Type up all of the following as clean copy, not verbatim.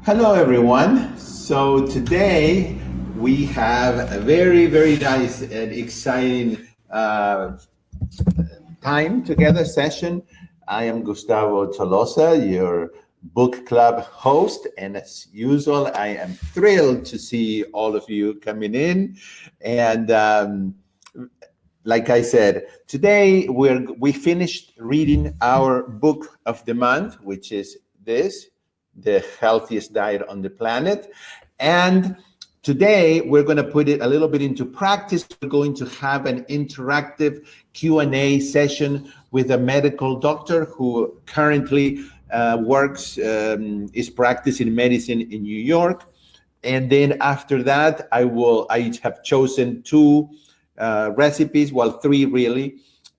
Hello, everyone. So today we have a very, very nice and exciting time together session. I am Gustavo Tolosa, your book club host, and as usual, I am thrilled to see all of you coming in. And like I said, today we finished reading our book of the month, which is this, the healthiest diet on the planet. And today we're going to put it a little bit into practice. We're going to have an interactive Q&A session with a medical doctor who currently is practicing medicine in New York. And then after that, I have chosen two recipes, well, three really,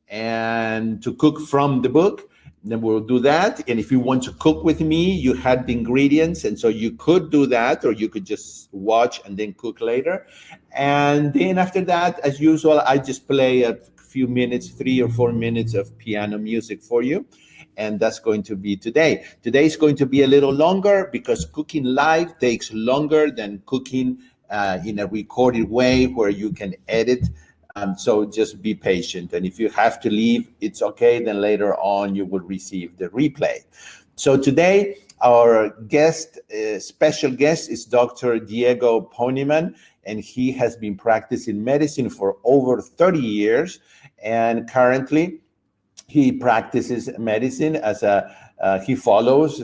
and to cook from the book. Then we'll do that. And if you want to cook with me, you had the ingredients. And so you could do that, or you could just watch and then cook later. And then after that, as usual, I just play a few minutes, 3 or 4 minutes of piano music for you. And that's going to be today. Today is going to be a little longer because cooking live takes longer than cooking in a recorded way where you can edit. So just be patient. And if you have to leave, it's okay. Then later on, you will receive the replay. So today, our special guest is Dr. Diego Ponieman, and he has been practicing medicine for over 30 years. And currently, he practices medicine he follows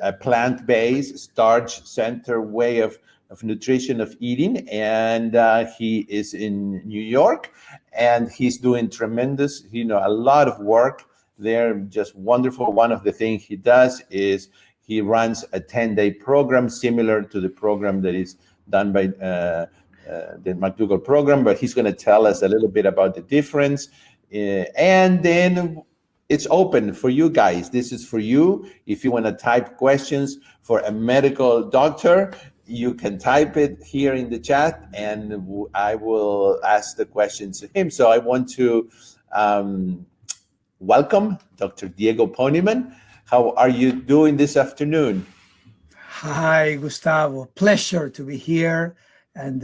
a plant-based, starch-centered way of nutrition, of eating, and he is in New York, and he's doing tremendous, a lot of work there, just wonderful. One of the things he does is he runs a 10-day program similar to the program that is done by the McDougall program, but he's going to tell us a little bit about the difference. And then it's open for you guys. This is for you. If you want to type questions for a medical doctor, you can type it here in the chat, and I will ask the questions to him. So I want to welcome Dr. Diego Ponieman. How are you doing this afternoon? Hi, Gustavo. Pleasure to be here, and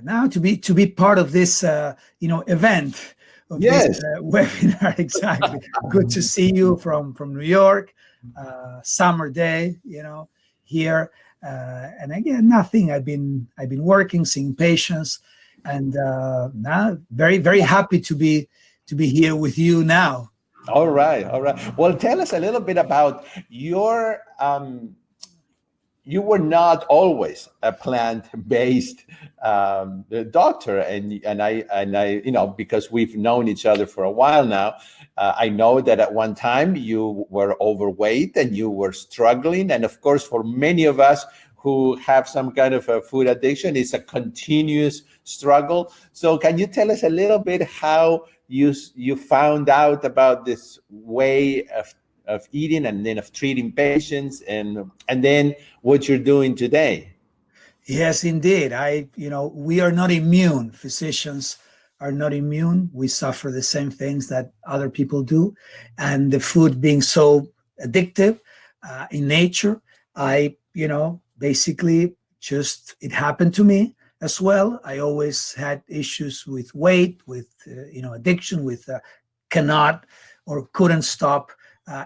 now to be part of this event of this webinar. Exactly. Good to see you from New York. Summer day, here. And again, nothing. I've been working, seeing patients, and now very, very happy to be here with you now. All right. Well, tell us a little bit about your. You were not always a plant-based doctor, and I, because we've known each other for a while now, I know that at one time you were overweight and you were struggling, and of course, for many of us who have some kind of a food addiction, it's a continuous struggle. So, can you tell us a little bit how you found out about this way of eating and then of treating patients, and then what you're doing today? Yes, indeed. We are not immune. Physicians are not immune. We suffer the same things that other people do. And the food being so addictive in nature, basically it happened to me as well. I always had issues with weight, with, addiction, with cannot or couldn't stop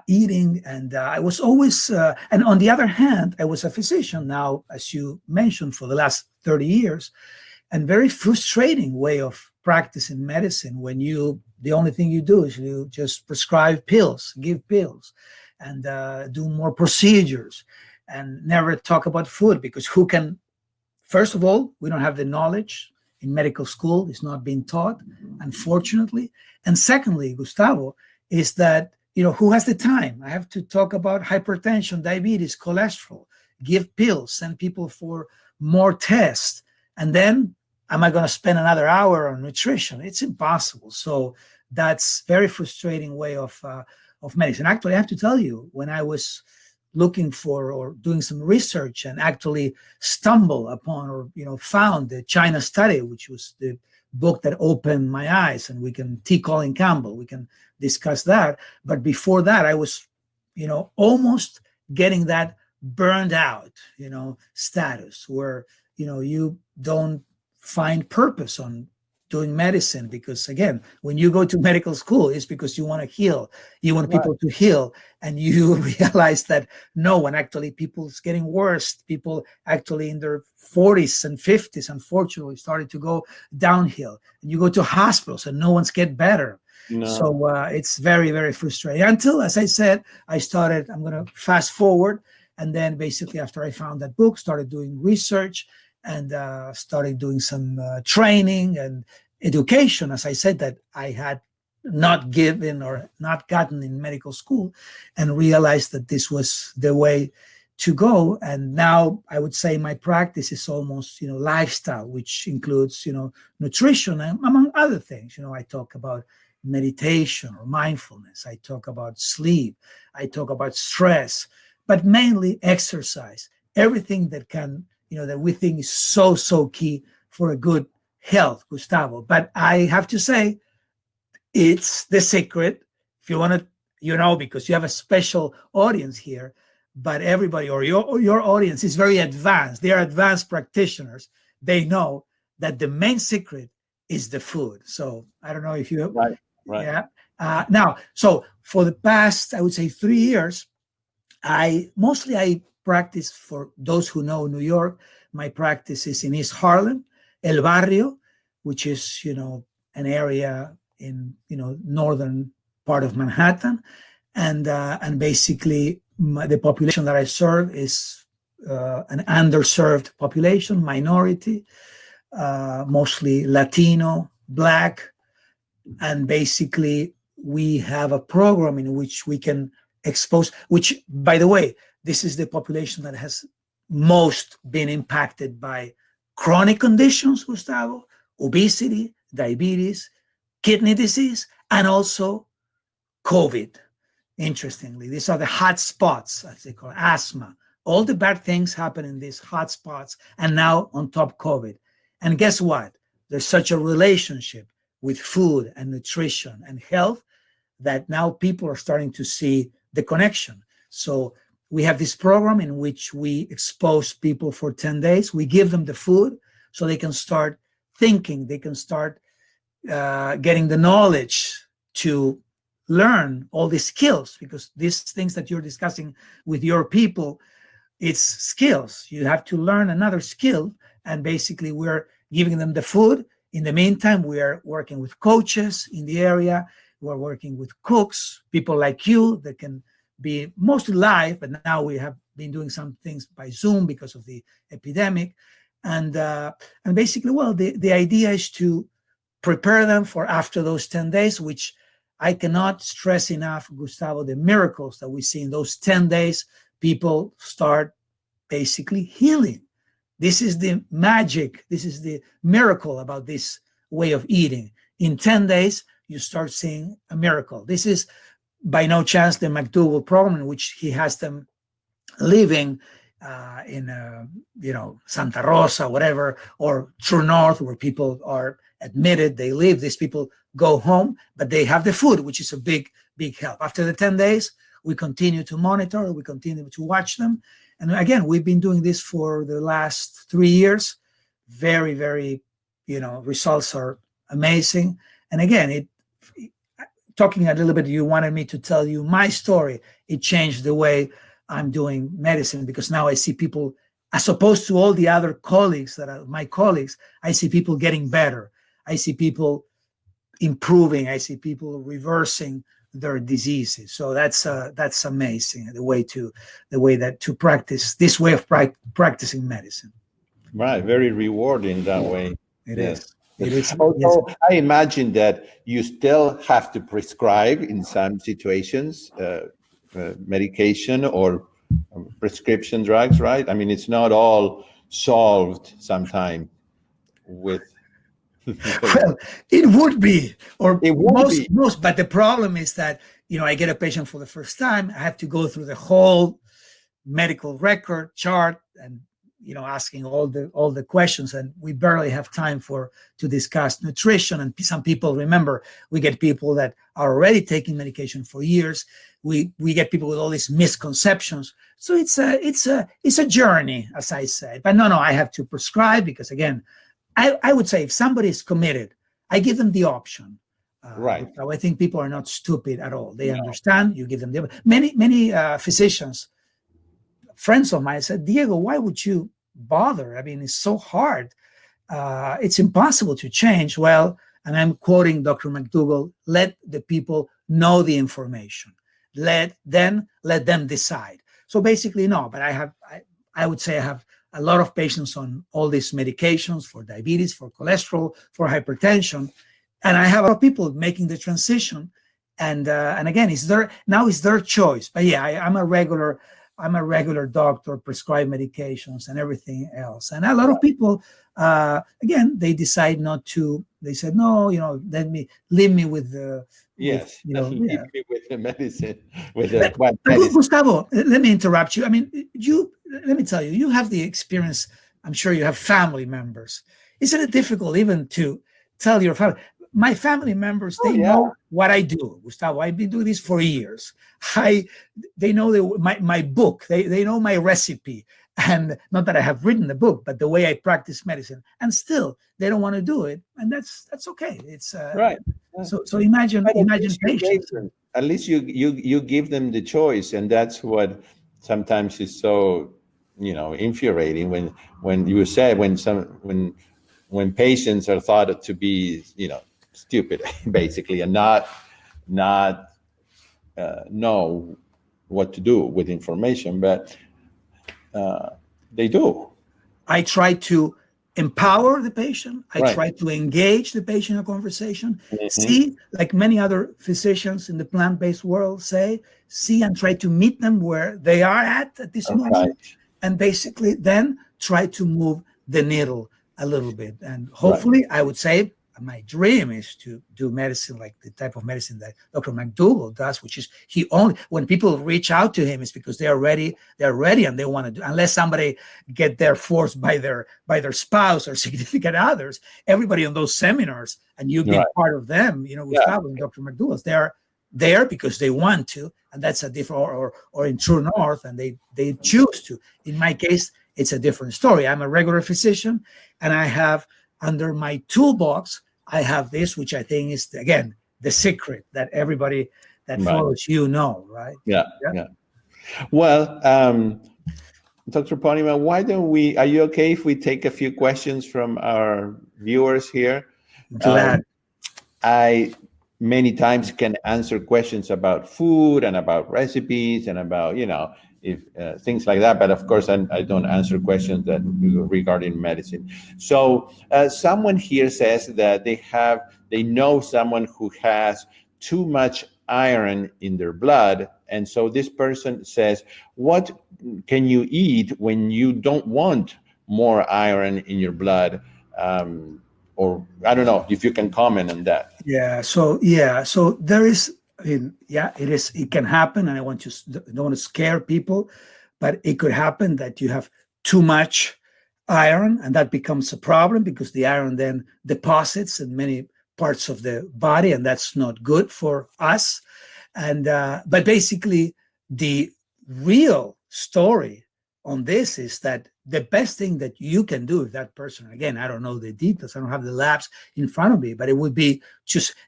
eating, and I was always, and on the other hand, I was a physician now, as you mentioned, for the last 30 years, and very frustrating way of practicing medicine when the only thing you do is you just prescribe pills, give pills, and do more procedures, and never talk about food, because first of all, we don't have the knowledge in medical school. It's not being taught, unfortunately. And secondly, Gustavo, is that who has the time? I have to talk about hypertension, diabetes, cholesterol, give pills, send people for more tests. And then am I going to spend another hour on nutrition? It's impossible. So that's very frustrating way of medicine. Actually, I have to tell you, when I was looking for or doing some research and actually stumble upon or found the China study, which was the book that opened my eyes, and T. Colin Campbell, we can discuss that. But before that, I was, almost getting that burned out, status where, you don't find purpose on doing medicine, because again, when you go to medical school, it's because you want to heal, you want people to heal, and you realize that no, when actually people's getting worse, people actually in their 40s and 50s, unfortunately, started to go downhill, and you go to hospitals and no one's get better. No. So it's very, very frustrating until, as I said, I'm going to fast forward. And then basically after I found that book, started doing research and started doing some training and education, as I said, that I had not given or not gotten in medical school, and realized that this was the way to go. And now I would say my practice is almost, lifestyle, which includes, nutrition and among other things. I talk about meditation or mindfulness. I talk about sleep. I talk about stress, but mainly exercise, everything that can, that we think is so, so key for a good health, Gustavo. But I have to say, it's the secret. If you want to, because you have a special audience here, but everybody or your audience is very advanced. They are advanced practitioners. They know that the main secret is the food. So I don't know if you have, right. Yeah. Now, so for the past, I would say 3 years, I practice, for those who know New York, my practice is in East Harlem, El Barrio, which is, an area in, northern part of Manhattan. And basically the population that I serve is an underserved population, minority, mostly Latino, Black. And basically we have a program in which we can expose, which, by the way, this is the population that has most been impacted by chronic conditions, Gustavo, obesity, diabetes, kidney disease, and also COVID. Interestingly, these are the hot spots, as they call it, asthma. All the bad things happen in these hot spots, and now on top COVID. And guess what? There's such a relationship with food and nutrition and health that now people are starting to see the connection. So we have this program in which we expose people for 10 days. We give them the food so they can start thinking, they can start getting the knowledge to learn all these skills, because these things that you're discussing with your people, it's skills. You have to learn another skill, and basically we're giving them the food. In the meantime, we are working with coaches in the area. We're working with cooks, people like you that can be mostly live, but now we have been doing some things by Zoom because of the epidemic. And basically, well, the idea is to prepare them for after those 10 days, which I cannot stress enough, Gustavo, the miracles that we see in those 10 days. People start basically healing. This is the magic. This is the miracle about this way of eating. In 10 days, you start seeing a miracle. This is by no chance the McDougall program, in which he has them living in, Santa Rosa, whatever, or True North, where people are admitted, they live, these people go home, but they have the food, which is a big, big help. After the 10 days, we continue to monitor, we continue to watch them. And again, we've been doing this for the last 3 years. Very, very, results are amazing. And again, talking a little bit, you wanted me to tell you my story. It changed the way I'm doing medicine, because now I see people, as opposed to all the other colleagues that are my colleagues, I see people getting better. I see people improving. I see people reversing their diseases. So that's amazing. The way to practice this way of practicing medicine. Right, very rewarding that way. It is. It is. Although I imagine that you still have to prescribe in some situations medication or prescription drugs, right? I mean, it's not all solved sometimes with. Well, it would be, or it would most, but the problem is that, I get a patient for the first time. I have to go through the whole medical record chart and asking all the questions, and we barely have time to discuss nutrition. And some people, remember, we get people that are already taking medication for years. We get people with all these misconceptions. So it's a journey, as I say. But no, I have to prescribe because, again, I would say if somebody is committed, I give them the option. Right. So I think people are not stupid at all. They understand. You give them the many physicians, friends of mine, said, Diego, why would you bother? I mean, it's so hard. It's impossible to change. Well, and I'm quoting Dr. McDougall, let the people know the information. Let them decide. So basically, no, but I would say I have a lot of patients on all these medications for diabetes, for cholesterol, for hypertension. And I have a lot of people making the transition. And again, it's their choice. But yeah, I'm a regular doctor, prescribe medications and everything else. And a lot of people, again, they decide not to. They said, no, leave me with the. Yes, leave me with the medicine. Gustavo, let me interrupt you. I mean, let me tell you, you have the experience. I'm sure you have family members. Isn't it difficult even to tell your family? My family members, they know what I do, Gustavo. I've been doing this for years. They know my book. They know my recipe. And not that I have written the book, but the way I practice medicine. And still, they don't want to do it. And that's okay. It's right. So imagine patience. At least you give them the choice, and that's what sometimes is so infuriating when you say when patients are thought to be stupid basically, and not know what to do with information, but they do. I try to empower the patient. I Right. try to engage the patient in a conversation. See, like many other physicians in the plant-based world say, see and try to meet them where they are at this moment, and basically then try to move the needle a little bit. And hopefully, I would say my dream is to do medicine like the type of medicine that Dr. McDougall does, which is when people reach out to him, it's because they're ready and they want to do, unless somebody get there forced by their spouse or significant others. Everybody on those seminars, and you've been part of them, Gustavo and Dr. McDougall, they're there because they want to, and that's a different, or in True North, and they choose to. In my case, it's a different story. I'm a regular physician, and I have under my toolbox, I have this, which I think is, again, the secret that everybody that follows right? Yeah. Well, Dr. Ponieman, are you okay if we take a few questions from our viewers here? Glad. I many times can answer questions about food and about recipes and about, if things like that. But of course, I don't answer questions that regarding medicine. So someone here says that they know someone who has too much iron in their blood. And so this person says, what can you eat when you don't want more iron in your blood? Or I don't know if you can comment on that. So there is, it can happen, and I don't want to scare people, but it could happen that you have too much iron, and that becomes a problem because the iron then deposits in many parts of the body, and that's not good for us. And but basically, the real story on this is that the best thing that you can do if that person, again, I don't know the details, I don't have the labs in front of me, but it would be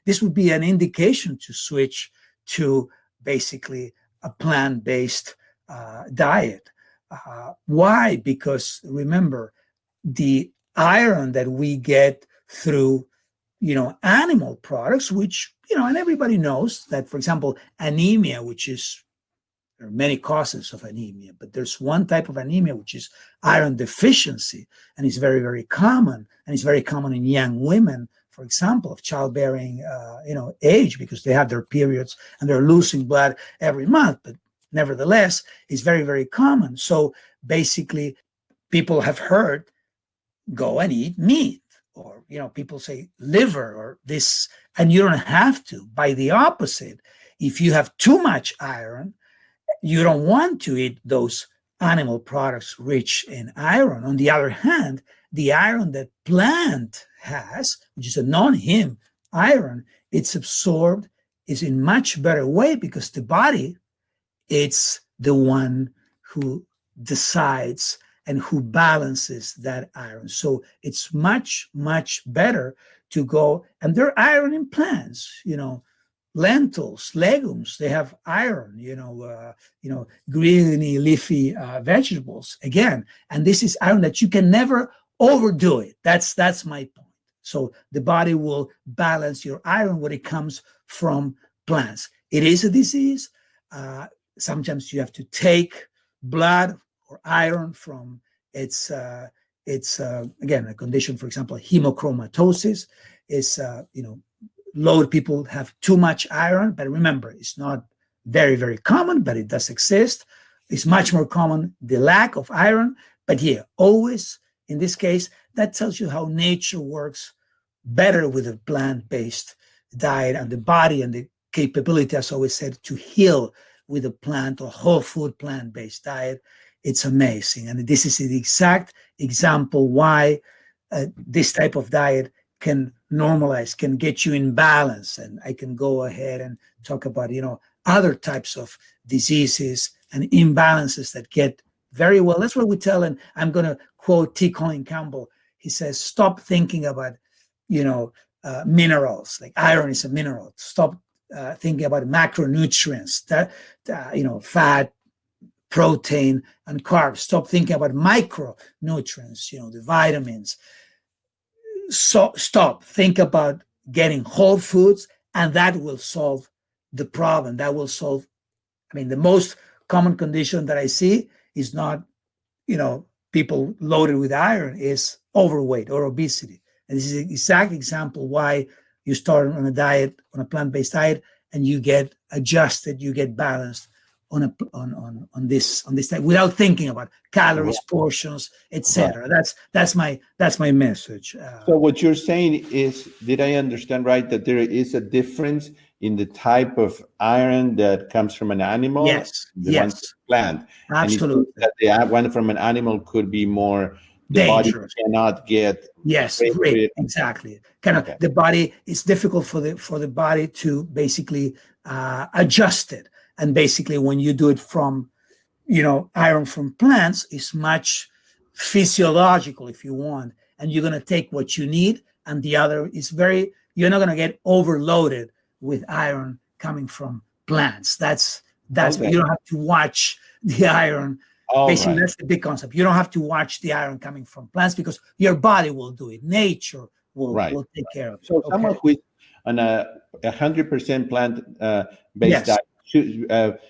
this would be an indication to switch to basically a plant-based diet. Why? Because remember, the iron that we get through, animal products, which, and everybody knows that, for example, anemia, there are many causes of anemia, but there's one type of anemia, which is iron deficiency, and it's very, very common. And it's very common in young women, for example, of childbearing, age, because they have their periods and they're losing blood every month. But nevertheless, it's very, very common. So basically, people have heard, go and eat meat, or, people say liver or this, and you don't have to. By the opposite, if you have too much iron, you don't want to eat those animal products rich in iron. On the other hand, the iron that plant has, which is a non-heme iron, it's absorbed is in much better way because the body, it's the one who decides and who balances that iron. So it's much, much better to go, and there are iron in plants, lentils, legumes, they have iron, greeny leafy vegetables again. And this is iron that you can never overdo it. That's my point. So the body will balance your iron when it comes from plants. It is a disease. Sometimes you have to take blood or iron from it's again a condition. For example, hemochromatosis is low people have too much iron, but remember, it's not very, very common, but it does exist. It's much more common, the lack of iron. But yeah, always in this case, that tells you how nature works better with a plant-based diet, and the body and the capability, as always said, to heal with a plant or whole food plant-based diet. It's amazing. And this is the exact example why this type of diet can normalize, can get you in balance. And I can go ahead and talk about, other types of diseases and imbalances that get very well. That's what we tell, and I'm going to quote T. Colin Campbell. He says, stop thinking about, minerals, like iron is a mineral. Stop thinking about macronutrients, fat, protein, and carbs. Stop thinking about micronutrients, the vitamins. So stop, think about getting whole foods, and that will solve the problem. That will solve, the most common condition that I see is not, people loaded with iron, is overweight or obesity. And this is an exact example why you start on a diet, on a plant-based diet, and you get adjusted, you get balanced on this diet without thinking about calories, portions, etc. That's my message. So what you're saying is, did I understand right, that there is a difference in the type of iron that comes from an animal? Yes. The one from a plant. Absolutely. And that the one from an animal could be more, the dangerous. body cannot get. Yes, great, exactly. The body, it's difficult for the body to basically adjust it. And basically when you do it from, iron from plants, is much physiological, if you want, and you're going to take what you need, and the other is you're not going to get overloaded with iron coming from plants. That's okay. You don't have to watch the iron. Basically, that's the big concept. You don't have to watch the iron coming from plants because your body will do it. Nature will take care of it. So someone who is on a 100% plant-based diet,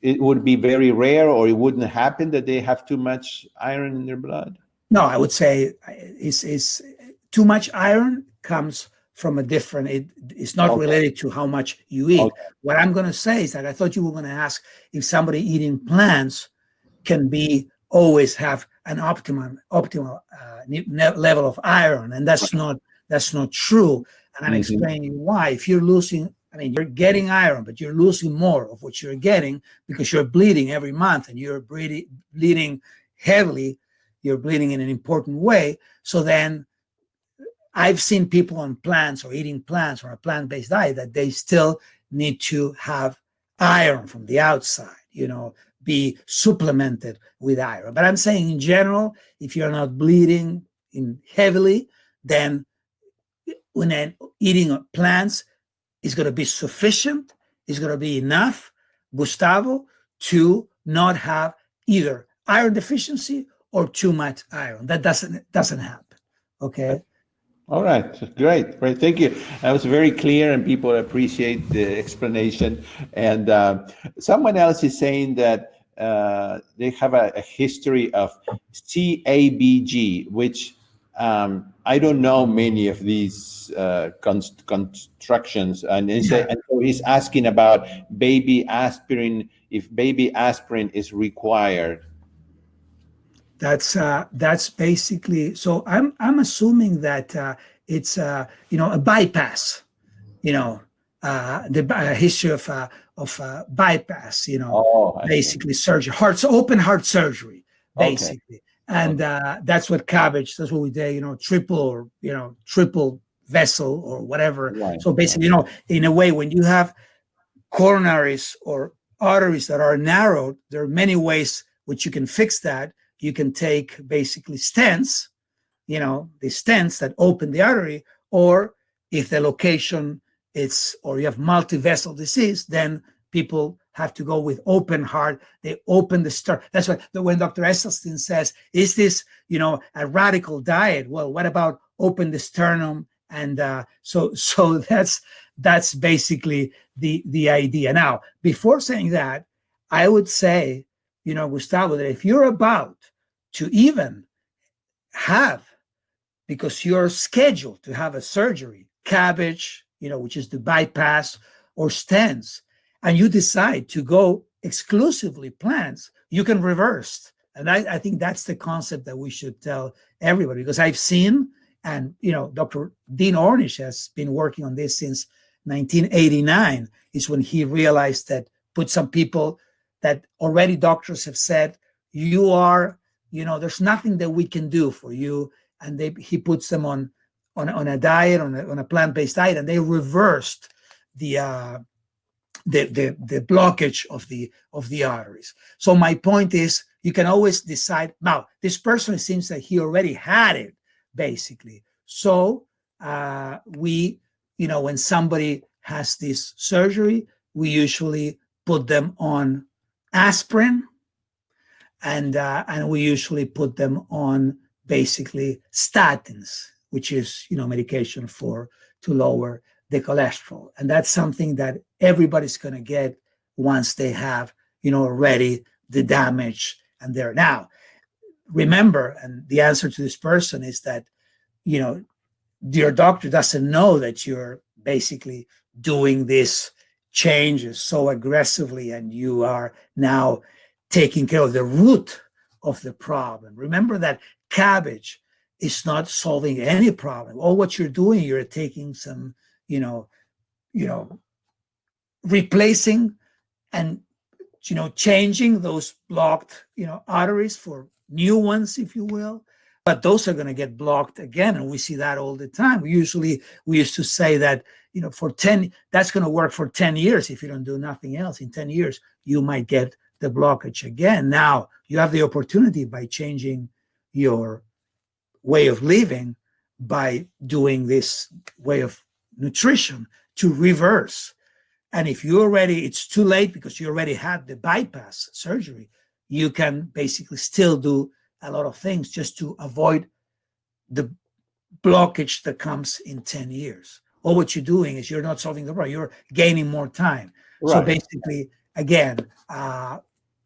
it would be very rare, or it wouldn't happen that they have too much iron in their blood? No, I would say is too much iron comes from a different, it's not related to how much you eat. What I'm going to say is that I thought you were going to ask if somebody eating plants can always have an optimal level of iron, and that's not true. And I'm explaining why. If you're losing, you're getting iron, but you're losing more of what you're getting because you're bleeding every month, and you're bleeding heavily. You're bleeding in an important way. So then I've seen people on plants or eating plants or a plant-based diet that they still need to have iron from the outside, be supplemented with iron. But I'm saying in general, if you're not bleeding heavily, then when eating plants is going to be sufficient, is going to be enough, Gustavo, to not have either iron deficiency or too much iron. That doesn't happen. Okay. All right, great. Thank you. That was very clear, and people appreciate the explanation. And someone else is saying that they have a history of CABG, which I don't know many of these constructions. And so he's asking about baby aspirin, if baby aspirin is required. That's basically, so I'm assuming that it's a bypass, history of bypass, Oh, I see. basically surgery, open heart surgery, Okay. basically. And that's what that's what we did, triple vessel or whatever. Right. So basically, in a way, when you have coronaries or arteries that are narrowed, there are many ways which you can fix that. You can take basically stents, the stents that open the artery, or if the location or you have multi-vessel disease, then people have to go with open heart. They open the sternum. That's why when Dr. Esselstyn says, is this, a radical diet? Well, what about open the sternum? And so that's basically the idea. Now, before saying that, I would say, Gustavo, that if you're about to even have, because you're scheduled to have a surgery, CABG, which is the bypass, or stents, and you decide to go exclusively plants, you can reverse. And I think that's the concept that we should tell everybody, because I've seen, and Dr. Dean Ornish has been working on this since 1989, is when he realized that put some people that already doctors have said, you are, there's nothing that we can do for you. And he puts them on a diet, on a plant-based diet, and they reversed the blockage of the arteries. So my point is, you can always decide. Now, this person, it seems that he already had it, basically. So when somebody has this surgery, we usually put them on aspirin, and we usually put them on basically statins, which is medication to lower the cholesterol. And that's something that everybody's going to get once they have already the damage and they're now. Remember, and the answer to this person is that your doctor doesn't know that you're basically doing this changes so aggressively, and you are now taking care of the root of the problem. Remember that cabbage is not solving any problem. All what you're doing, you're taking some, replacing and, changing those blocked, arteries for new ones, if you will. But those are going to get blocked again. And we see that all the time. We used to say that, that's going to work for 10 years. If you don't do nothing else, in 10 years, you might get the blockage again. Now you have the opportunity by changing your way of living, by doing this way of nutrition, to reverse. And if it's too late because you already had the bypass surgery, you can basically still do a lot of things just to avoid the blockage that comes in 10 years. All what you're doing is you're not solving the problem, you're gaining more time. Right. So basically, again,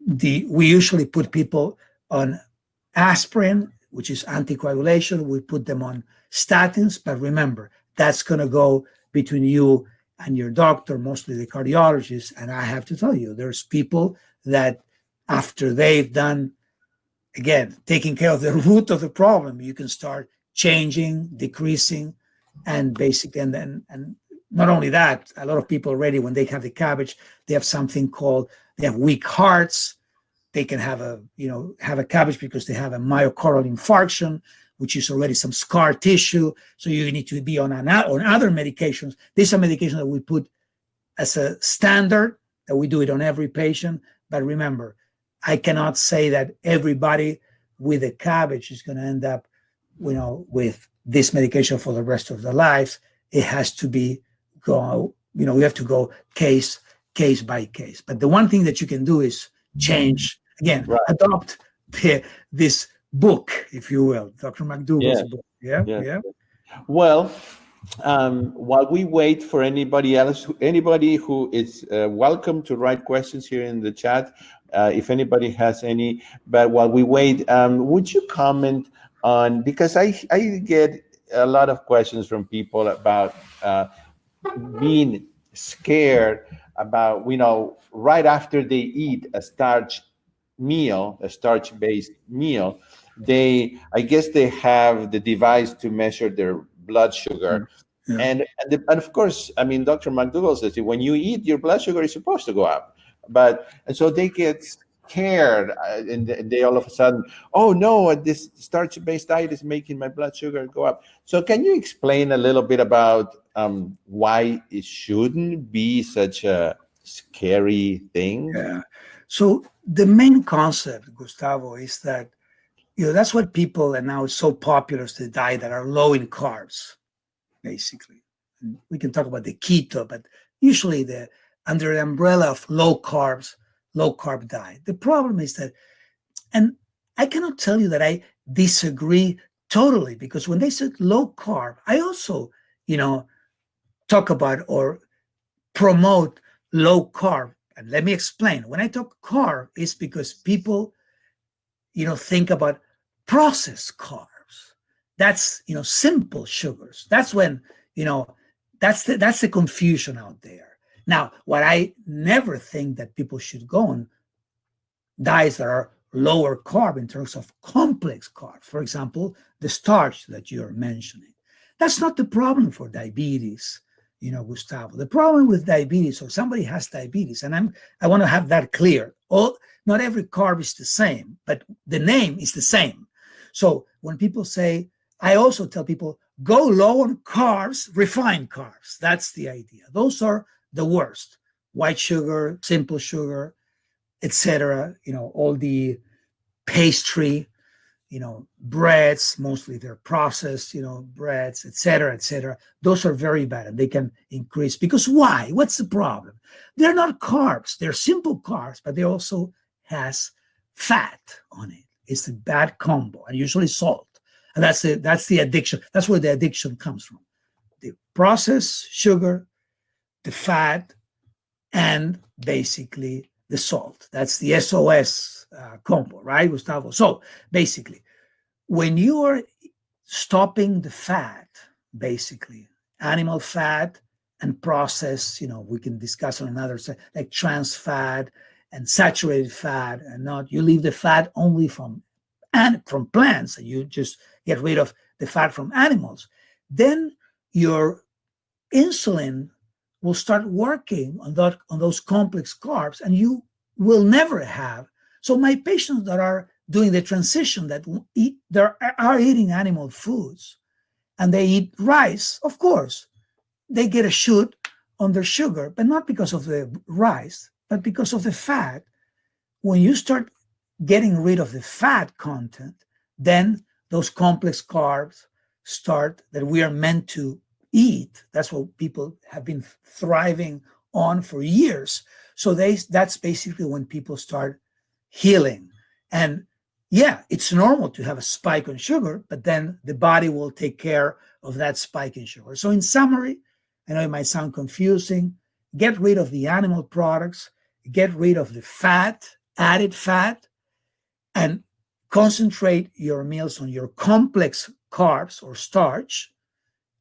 we usually put people on aspirin, which is anticoagulation. We put them on statins, but remember, that's going to go between you and your doctor, mostly the cardiologist. And I have to tell you, there's people that after they've done, again, taking care of the root of the problem, you can start changing, decreasing, and basically, and not only that, a lot of people already, when they have the cabbage, they have something called, they have weak hearts. They can have a cabbage because they have a myocardial infarction, which is already some scar tissue. So you need to be on other medications. These are medications that we put as a standard, that we do it on every patient. But remember, I cannot say that everybody with a cabbage is going to end up, with this medication for the rest of their lives. It has to be we have to go case by case. But the one thing that you can do is change, again, right. Adopt this book, if you will, Dr. McDougall's book. Yeah. Well, while we wait for anybody who is welcome to write questions here in the chat, if anybody has any, but while we wait, would you comment on, because I get a lot of questions from people about being scared about, right after they eat a starch-based meal, I guess they have the device to measure their blood sugar. Yeah. And of course, I mean, Dr. McDougall says that when you eat, your blood sugar is supposed to go up. And so they get scared, and they all of a sudden, oh no, this starch-based diet is making my blood sugar go up. So can you explain a little bit about why it shouldn't be such a scary thing? Yeah. So the main concept, Gustavo, is that that's what people, and now it's so popular, is the diet that are low in carbs, basically. And we can talk about the keto, but usually under the umbrella of low carb diet. The problem is that, and I cannot tell you that I disagree totally, because when they said low carb, I also, talk about or promote low carb. And let me explain. When I talk carb, it's because people, think about processed carbs. That's, simple sugars. That's when, that's the confusion out there. Now, what I never think that people should go on diets that are lower carb in terms of complex carbs. For example, the starch that you're mentioning. That's not the problem for diabetes, Gustavo. The problem with diabetes, or somebody has diabetes, and I want to have that clear. Not every carb is the same, but the name is the same. So when people say, I also tell people, go low on carbs, refined carbs. That's the idea. Those are the worst. White sugar, simple sugar, etc. All the pastry, breads, mostly they're processed, breads, etc., etc. Those are very bad, and they can increase. Because why? What's the problem? They're not carbs. They're simple carbs, but they also has fat on it. It's a bad combo, and usually salt. And that's the addiction. That's where the addiction comes from. The processed sugar, the fat, and basically the salt. That's the SOS combo, right, Gustavo? So basically, when you are stopping the fat, basically, animal fat and processed, we can discuss on another, like trans fat and saturated fat, and you leave the fat only from plants, and you just get rid of the fat from animals, then your insulin will start working on those complex carbs, and you will never have. So my patients that are doing the transition, that are eating animal foods, and they eat rice, of course, they get a shoot on their sugar, but not because of the rice, but because of the fat. When you start getting rid of the fat content, then those complex carbs start, that we are meant to eat. That's what people have been thriving on for years. So that's basically when people start healing. And yeah, it's normal to have a spike on sugar, but then the body will take care of that spike in sugar. So in summary, I know it might sound confusing, get rid of the animal products, get rid of the fat, added fat, and concentrate your meals on your complex carbs or starch,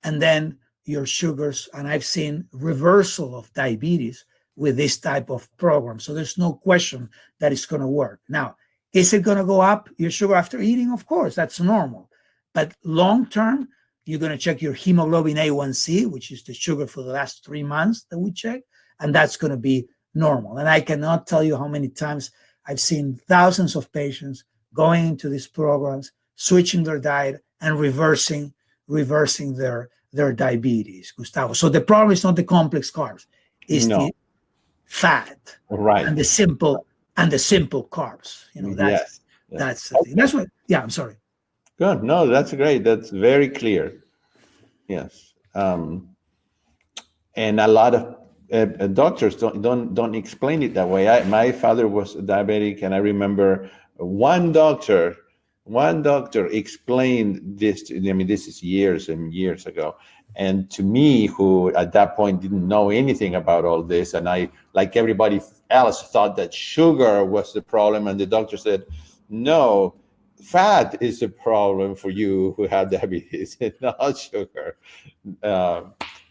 and then your sugars. And I've seen reversal of diabetes with this type of program. So there's no question that it's going to work. Now, is it going to go up, your sugar, after eating? Of course, that's normal. But long term, you're going to check your hemoglobin A1C, which is the sugar for the last 3 months that we check, and that's going to be normal. And I cannot tell you how many times I've seen thousands of patients going into these programs, switching their diet, and reversing their diabetes, Gustavo. So the problem is not the complex carbs, it's the fat, right, and the simple carbs. That's the thing. That's what. Yeah, I'm sorry. Good. No, that's great. That's very clear. Yes. And a lot of doctors don't explain it that way. My father was diabetic, and I remember one doctor explained this to, I mean, this is years and years ago, and to me, who at that point didn't know anything about all this, and I, like everybody else, thought that sugar was the problem, and the doctor said, no, fat is the problem for you who have diabetes, not sugar.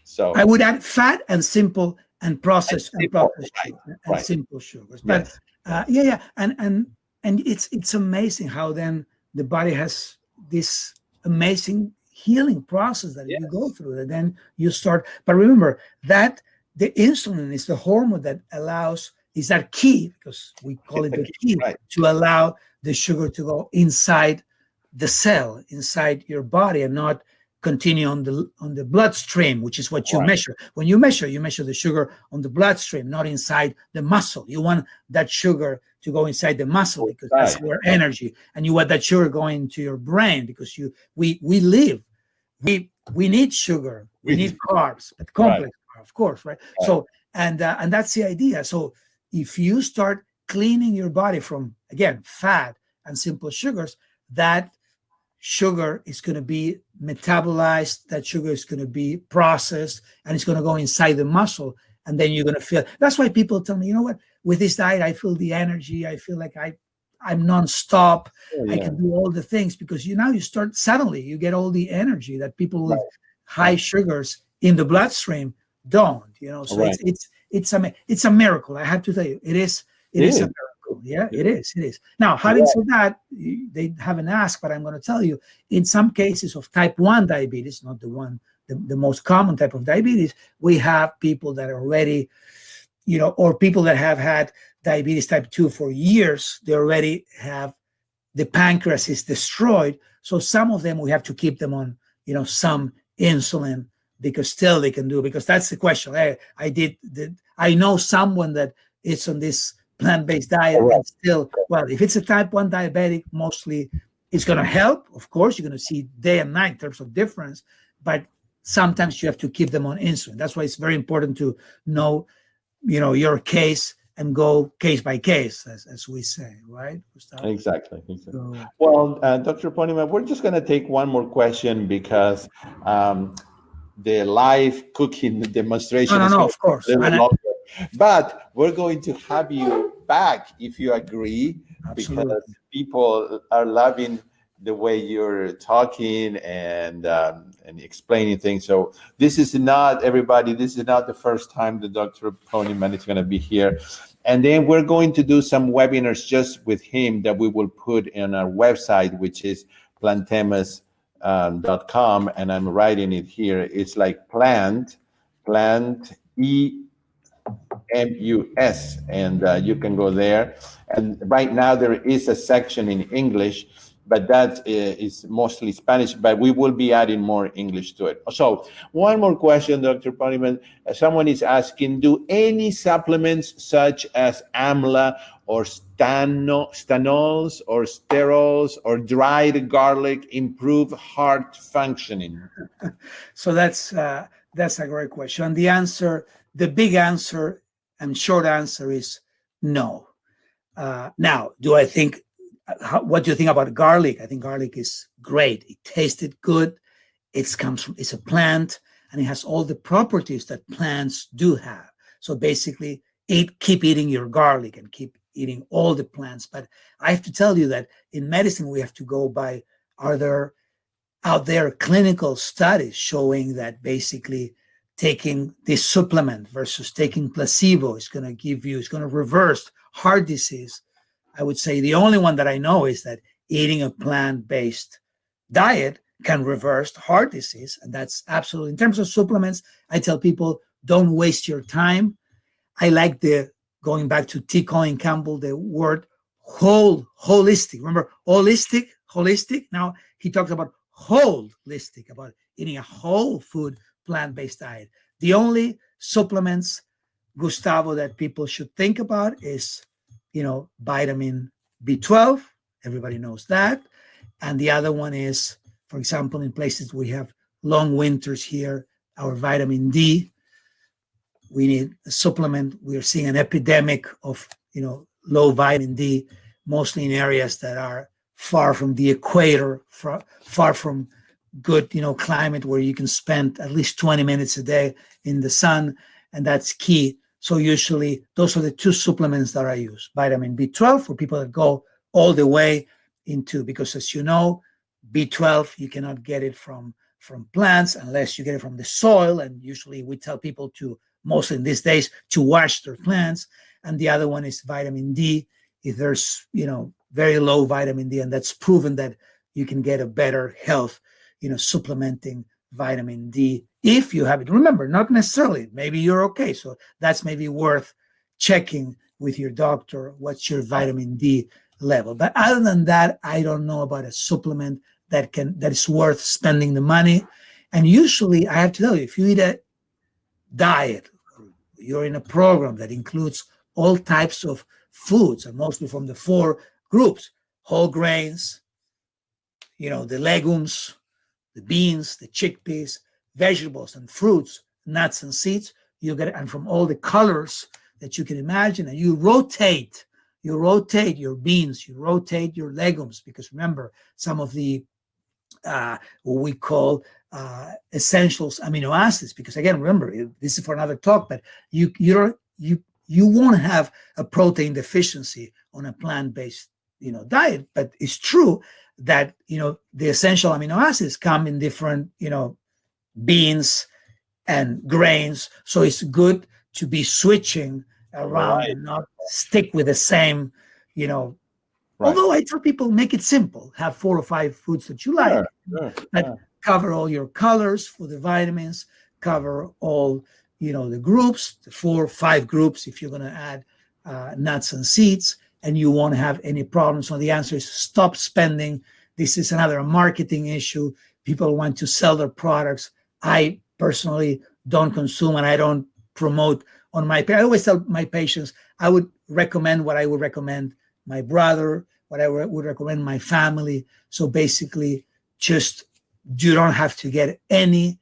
So I would add fat and simple and processed right. Simple sugars. But yes. And it's amazing how then the body has this amazing healing process that you go through. And then you start, but remember that the insulin is the hormone that is that key, because we call it the key, right, to allow the sugar to go inside the cell, inside your body, and not continue on the bloodstream, which is what you measure. When you measure the sugar on the bloodstream, not inside the muscle. You want that sugar to go inside the muscle, because that's where energy, and you want that sugar going to your brain, because we need sugar, we need carbs, but complex carbs, of course, right? So and that's the idea. So if you start cleaning your body from, again, fat and simple sugars, that sugar is going to be metabolized, that sugar is going to be processed, and it's going to go inside the muscle, and then you're going to feel. That's why people tell me, you know what, with this diet I feel the energy, I feel like I'm nonstop, I can do all the things, because you start, suddenly you get all the energy that people with high sugars in the bloodstream don't, so it's a miracle. I have to tell you, it is a miracle. Yeah, it is. Now, having said that, they haven't asked, but I'm going to tell you, in some cases of type 1 diabetes, not the most common type of diabetes, we have people that are already, or people that have had diabetes type 2 for years, they already have, the pancreas is destroyed. So some of them, we have to keep them on, some insulin, because still they can do, because that's the question. I know someone that is on this plant-based diet, and still, well, if it's a type 1 diabetic, mostly it's going to help. Of course, you're going to see day and night in terms of difference, but sometimes you have to keep them on insulin. That's why it's very important to know, your case, and go case by case, as we say, right, Gustavo? Exactly. So, well, Dr. Ponieman, we're just going to take one more question, because the live cooking demonstration is of course, a little longer. But we're going to have you back, if you agree, because people are loving the way you're talking and explaining things. So this is not, everybody, this is not the first time that Dr. Ponieman is going to be here. And then we're going to do some webinars just with him that we will put in our website, which is plantemus.com. And I'm writing it here. It's like plant EMUS, and you can go there. And right now there is a section in English, but that is mostly Spanish, but we will be adding more English to it. So one more question, Dr. Ponieman. Someone is asking, do any supplements such as AMLA or stanols or sterols or dried garlic improve heart functioning? So that's a great question. And the big answer and short answer is no. Now, what do you think about garlic? I think garlic is great. It tasted good. It's a plant, and it has all the properties that plants do have. So basically, keep eating your garlic and keep eating all the plants. But I have to tell you that in medicine, we have to go by, are there out there clinical studies showing that basically taking this supplement versus taking placebo is going to reverse heart disease? I would say the only one that I know is that eating a plant-based diet can reverse heart disease. And that's absolutely, in terms of supplements, I tell people, don't waste your time. I like going back to T. Colin Campbell, the word holistic. Remember, holistic. Now he talks about holistic, about eating a whole food plant-based diet. The only supplements, Gustavo, that people should think about is, vitamin B12. Everybody knows that. And the other one is, for example, in places we have long winters here, our vitamin D. We need a supplement. We are seeing an epidemic of, low vitamin D, mostly in areas that are far from the equator, far from good, climate where you can spend at least 20 minutes a day in the sun, and that's key. So usually those are the two supplements that I use. Vitamin B12 for people that go all the way into, because as you know, B12, you cannot get it from plants unless you get it from the soil. And usually we tell people mostly in these days, to wash their plants. And the other one is vitamin D. If there's, very low vitamin D, and that's proven that you can get a better health, supplementing vitamin D if you have it. Remember, not necessarily. Maybe you're okay. So that's maybe worth checking with your doctor. What's your vitamin D level? But other than that, I don't know about a supplement that is worth spending the money. And usually, I have to tell you, if you eat a diet, you're in a program that includes all types of foods, and mostly from the 4 groups: whole grains, the legumes, the beans, the chickpeas, vegetables and fruits, nuts and seeds. You get it, and from all the colors that you can imagine, and you rotate your beans, you rotate your legumes, because remember, some of the what we call essentials amino acids, because again, remember, this is for another talk, but you won't have a protein deficiency on a plant-based diet. But it's true that the essential amino acids come in different beans and grains, so it's good to be switching around and not stick with the same although I tell people, make it simple, have 4 or 5 foods that you like, but cover all your colors for the vitamins, cover all the groups, the 4 or 5 groups if you're going to add nuts and seeds, and you won't have any problems. So the answer is stop spending. This is another marketing issue. People want to sell their products. I personally don't consume, and I don't promote on my page. I always tell my patients, I would recommend what I would recommend my brother, what I would recommend my family. So basically, just you don't have to get any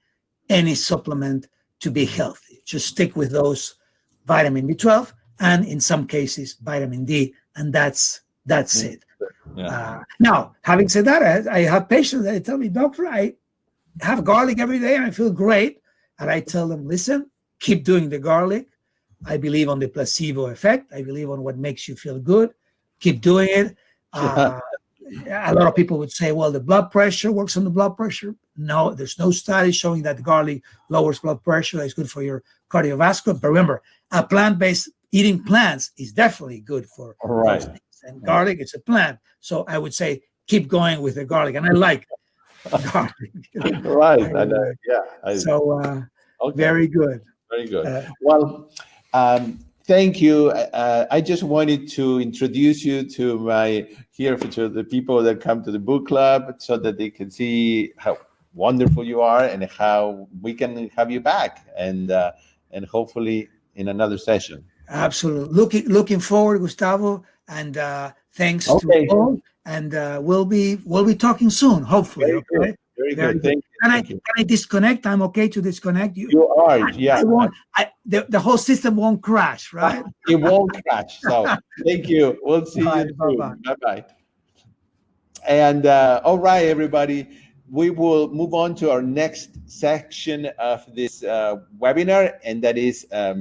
supplement to be healthy. Just stick with those vitamin B12 and in some cases vitamin D, and that's it. Yeah. Now, having said that, I have patients that tell me, doctor, I have garlic every day and I feel great. And I tell them, listen, keep doing the garlic. I believe on the placebo effect. I believe on what makes you feel good. Keep doing it. A lot of people would say, well, the blood pressure works on the blood pressure. No, there's no study showing that garlic lowers blood pressure. It's good for your cardiovascular. But remember, a plant-based eating plants is definitely good for those things. And garlic is a plant. So I would say keep going with the garlic. And I like garlic. Very good. Very good. Thank you. I just wanted to introduce you to the people that come to the book club, so that they can see how wonderful you are and how we can have you back, and hopefully in another session. Absolutely. Looking forward, Gustavo, and thanks to all. And we'll be talking soon, hopefully. Very good. Thank you. Can I disconnect? I'm okay to disconnect you. You are, yeah. The whole system won't crash, right? It won't crash. So thank you. We'll see you soon. Bye-bye. And all right, everybody, we will move on to our next section of this webinar, and that is a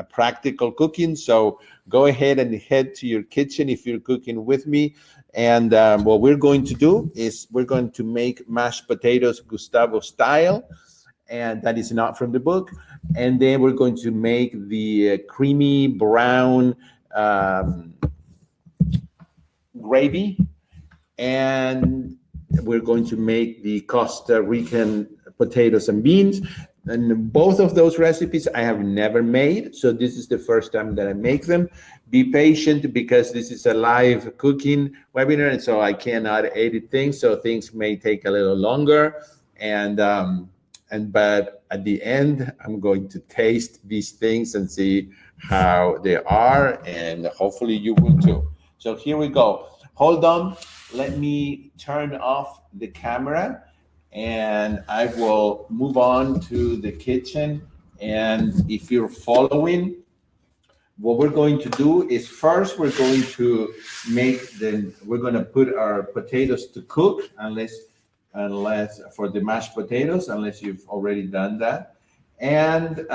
practical cooking. So go ahead and head to your kitchen if you're cooking with me. And what we're going to do is we're going to make mashed potatoes Gustavo style, and that is not from the book. And then we're going to make the creamy brown gravy, and we're going to make the Costa Rican potatoes and beans. And both of those recipes I have never made, so this is the first time that I make them. Be patient, because this is a live cooking webinar, and so I cannot edit things, so things may take a little longer. But at the end, I'm going to taste these things and see how they are, and hopefully you will too. So here we go. Hold on, let me turn off the camera, and I will move on to the kitchen. And if you're following, what we're going to do is first we're going to put our potatoes to cook, unless for the mashed potatoes, unless you've already done that. And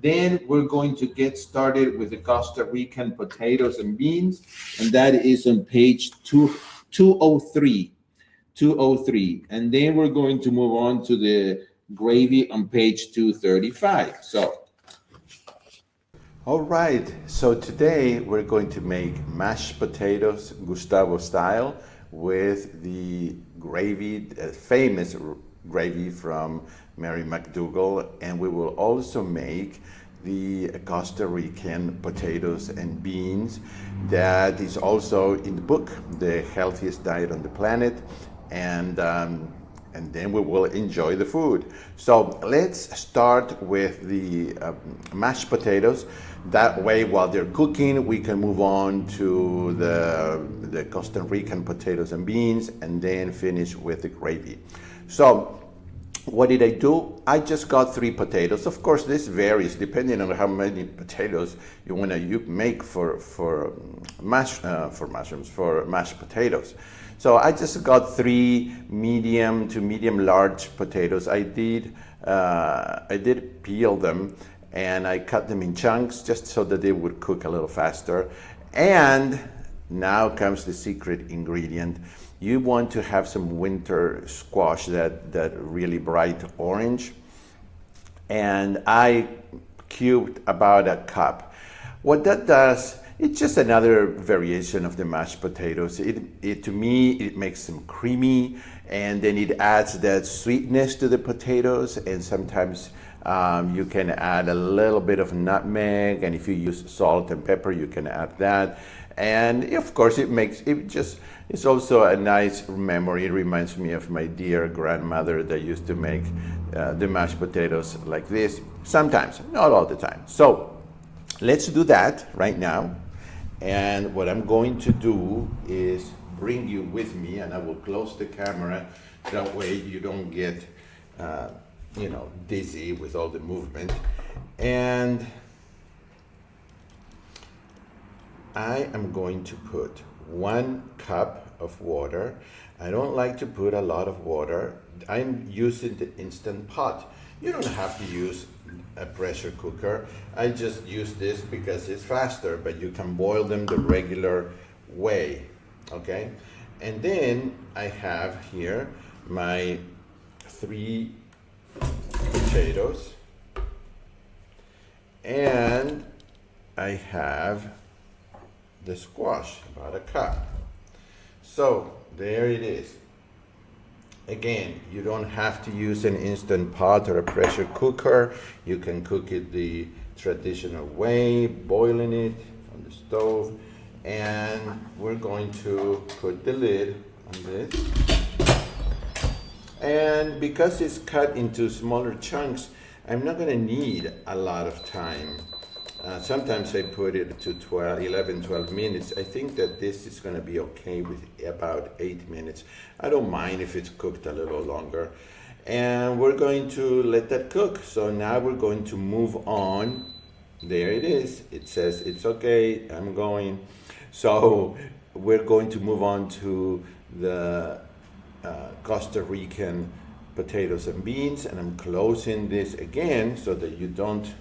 then we're going to get started with the Costa Rican potatoes and beans, and that is on page 203. And then we're going to move on to the gravy on page 235. So, all right, so today we're going to make mashed potatoes Gustavo style with the gravy, famous gravy from Mary McDougall, and we will also make the Costa Rican potatoes and beans that is also in the book, The Healthiest Diet on the Planet, and then we will enjoy the food. So let's start with the mashed potatoes. That way, while they're cooking, we can move on to the Costa Rican potatoes and beans, and then finish with the gravy. So what did I do? I just got 3 potatoes. Of course, this varies depending on how many potatoes you want to make for mashed potatoes. So I just got 3 medium to medium large potatoes. I did peel them, and I cut them in chunks just so that they would cook a little faster. And now comes the secret ingredient. You want to have some winter squash, that really bright orange. And I cubed about a cup. What that does, it's just another variation of the mashed potatoes. To me, it makes them creamy, and then it adds that sweetness to the potatoes. And sometimes you can add a little bit of nutmeg, and if you use salt and pepper, you can add that. And of course, it's also a nice memory. It reminds me of my dear grandmother that used to make the mashed potatoes like this. Sometimes, not all the time. So let's do that right now. And what I'm going to do is bring you with me, and I will close the camera. That way you don't get, dizzy with all the movement. And I am going to put 1 cup of water. I don't like to put a lot of water. I'm using the Instant Pot. You don't have to use a pressure cooker. I just use this because it's faster, but you can boil them the regular way, okay? And then I have here my 3 potatoes, and I have the squash, about a cup. So there it is. Again, you don't have to use an Instant Pot or a pressure cooker. You can cook it the traditional way, boiling it on the stove. And we're going to put the lid on this. And because it's cut into smaller chunks, I'm not going to need a lot of time. Sometimes I put it to 11, 12 minutes. I think that this is going to be okay with about 8 minutes. I don't mind if it's cooked a little longer. And we're going to let that cook. So now we're going to move on. There it is. It says it's okay. I'm going. So we're going to move on to the Costa Rican potatoes and beans. And I'm closing this again so that you don't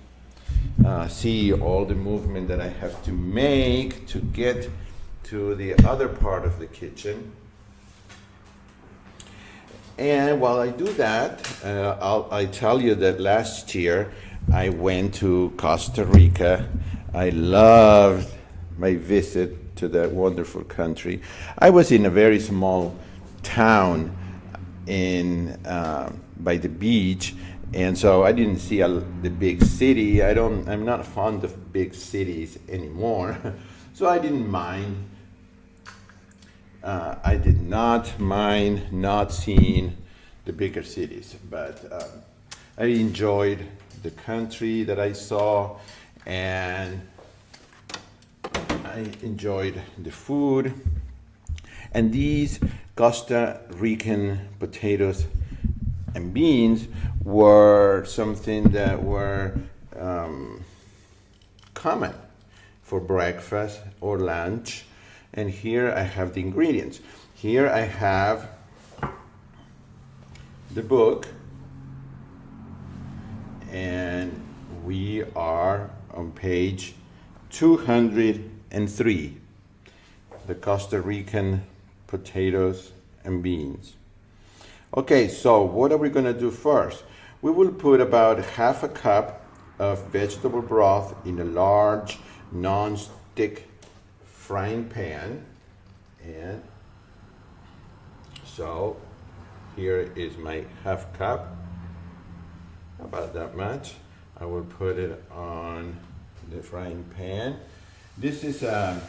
see all the movement that I have to make to get to the other part of the kitchen. And while I do that, I tell you that last year I went to Costa Rica. I loved my visit to that wonderful country. I was in a very small town by the beach, and so I didn't see the big city. I'm not fond of big cities anymore, so I didn't mind. I did not mind not seeing the bigger cities, but I enjoyed the country that I saw, and I enjoyed the food. And these Costa Rican potatoes and beans were something that were common for breakfast or lunch. And here I have the ingredients. Here I have the book, and we are on page 203, the Costa Rican potatoes and beans. Okay, so what are we going to do first? We will put about half a cup of vegetable broth in a large non-stick frying pan. And so here is my half cup, about that much. I will put it on the frying pan. This is a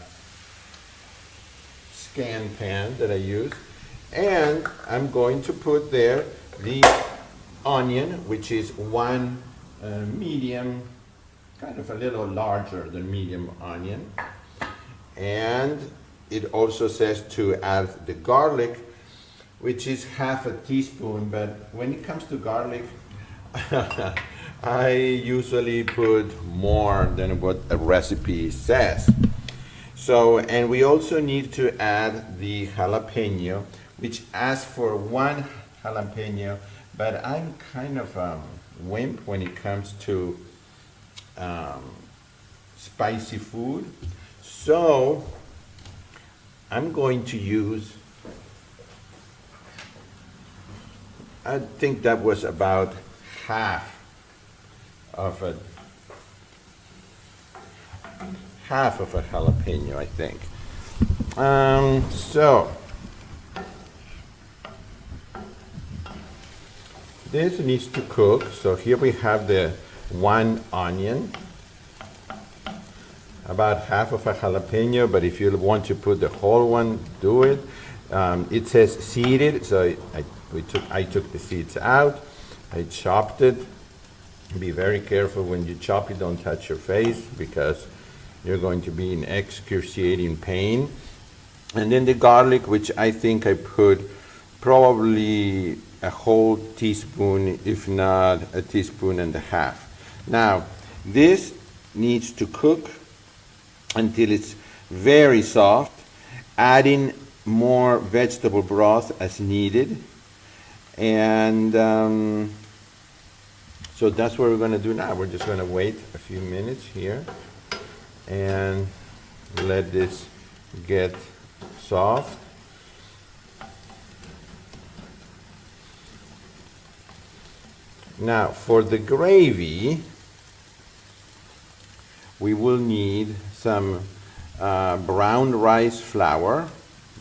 scan pan that I use, and I'm going to put there the onion, which is one medium, kind of a little larger than medium onion. And it also says to add the garlic, which is half a teaspoon, but when it comes to garlic, I usually put more than what a recipe says. So, and we also need to add the jalapeno, which asks for one jalapeno, but I'm kind of a wimp when it comes to spicy food. So I'm going to use, I think that was about half of a jalapeno, I think. So this needs to cook. So here we have the one onion, about half of a jalapeno, but if you want to put the whole one, do it. It says seeded, so I took the seeds out. I chopped it. Be very careful when you chop it, don't touch your face because you're going to be in excruciating pain. And then the garlic, which I think I put probably a whole teaspoon, if not a teaspoon and a half. Now, this needs to cook until it's very soft, adding more vegetable broth as needed. And so that's what we're going to do now. We're just going to wait a few minutes here and let this get soft. Now, for the gravy, we will need some brown rice flour,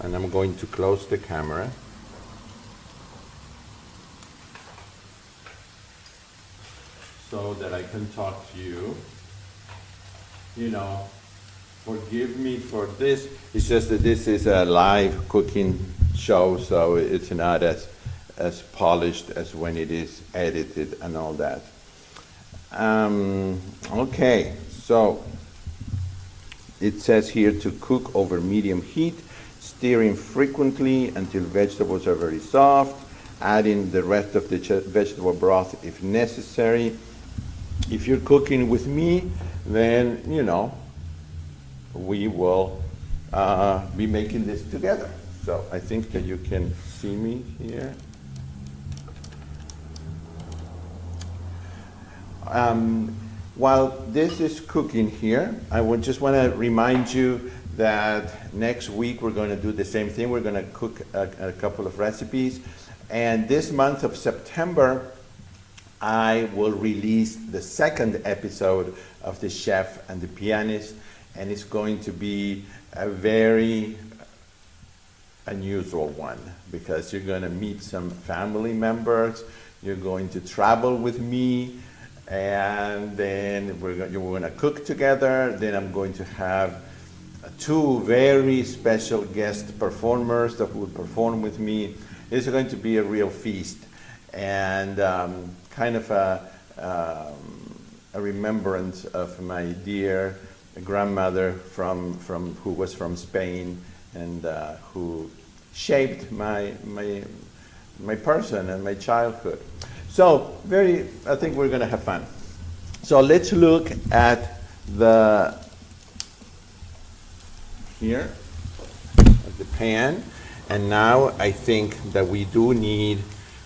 and I'm going to close the camera. So that I can talk to you. You know, forgive me for this. It's just that this is a live cooking show, so it's not as polished as when it is edited and all that. Okay, so it says here to cook over medium heat, stirring frequently until vegetables are very soft, adding the rest of the vegetable broth if necessary. If you're cooking with me, then, you know, we will be making this together. So I think that you can see me here. While this is cooking here, I would just want to remind you that next week we're going to do the same thing. We're going to cook a couple of recipes. And this month of September, I will release the second episode of The Chef and the Pianist, and it's going to be a very unusual one because you're going to meet some family members, you're going to travel with me, and then we're going to cook together. Then I'm going to have two very special guest performers that will perform with me. It's going to be a real feast, and kind of a remembrance of my dear grandmother from who was from Spain and who shaped my person and my childhood. So I think we're going to have fun. So let's look at the pan, and now I think that we do need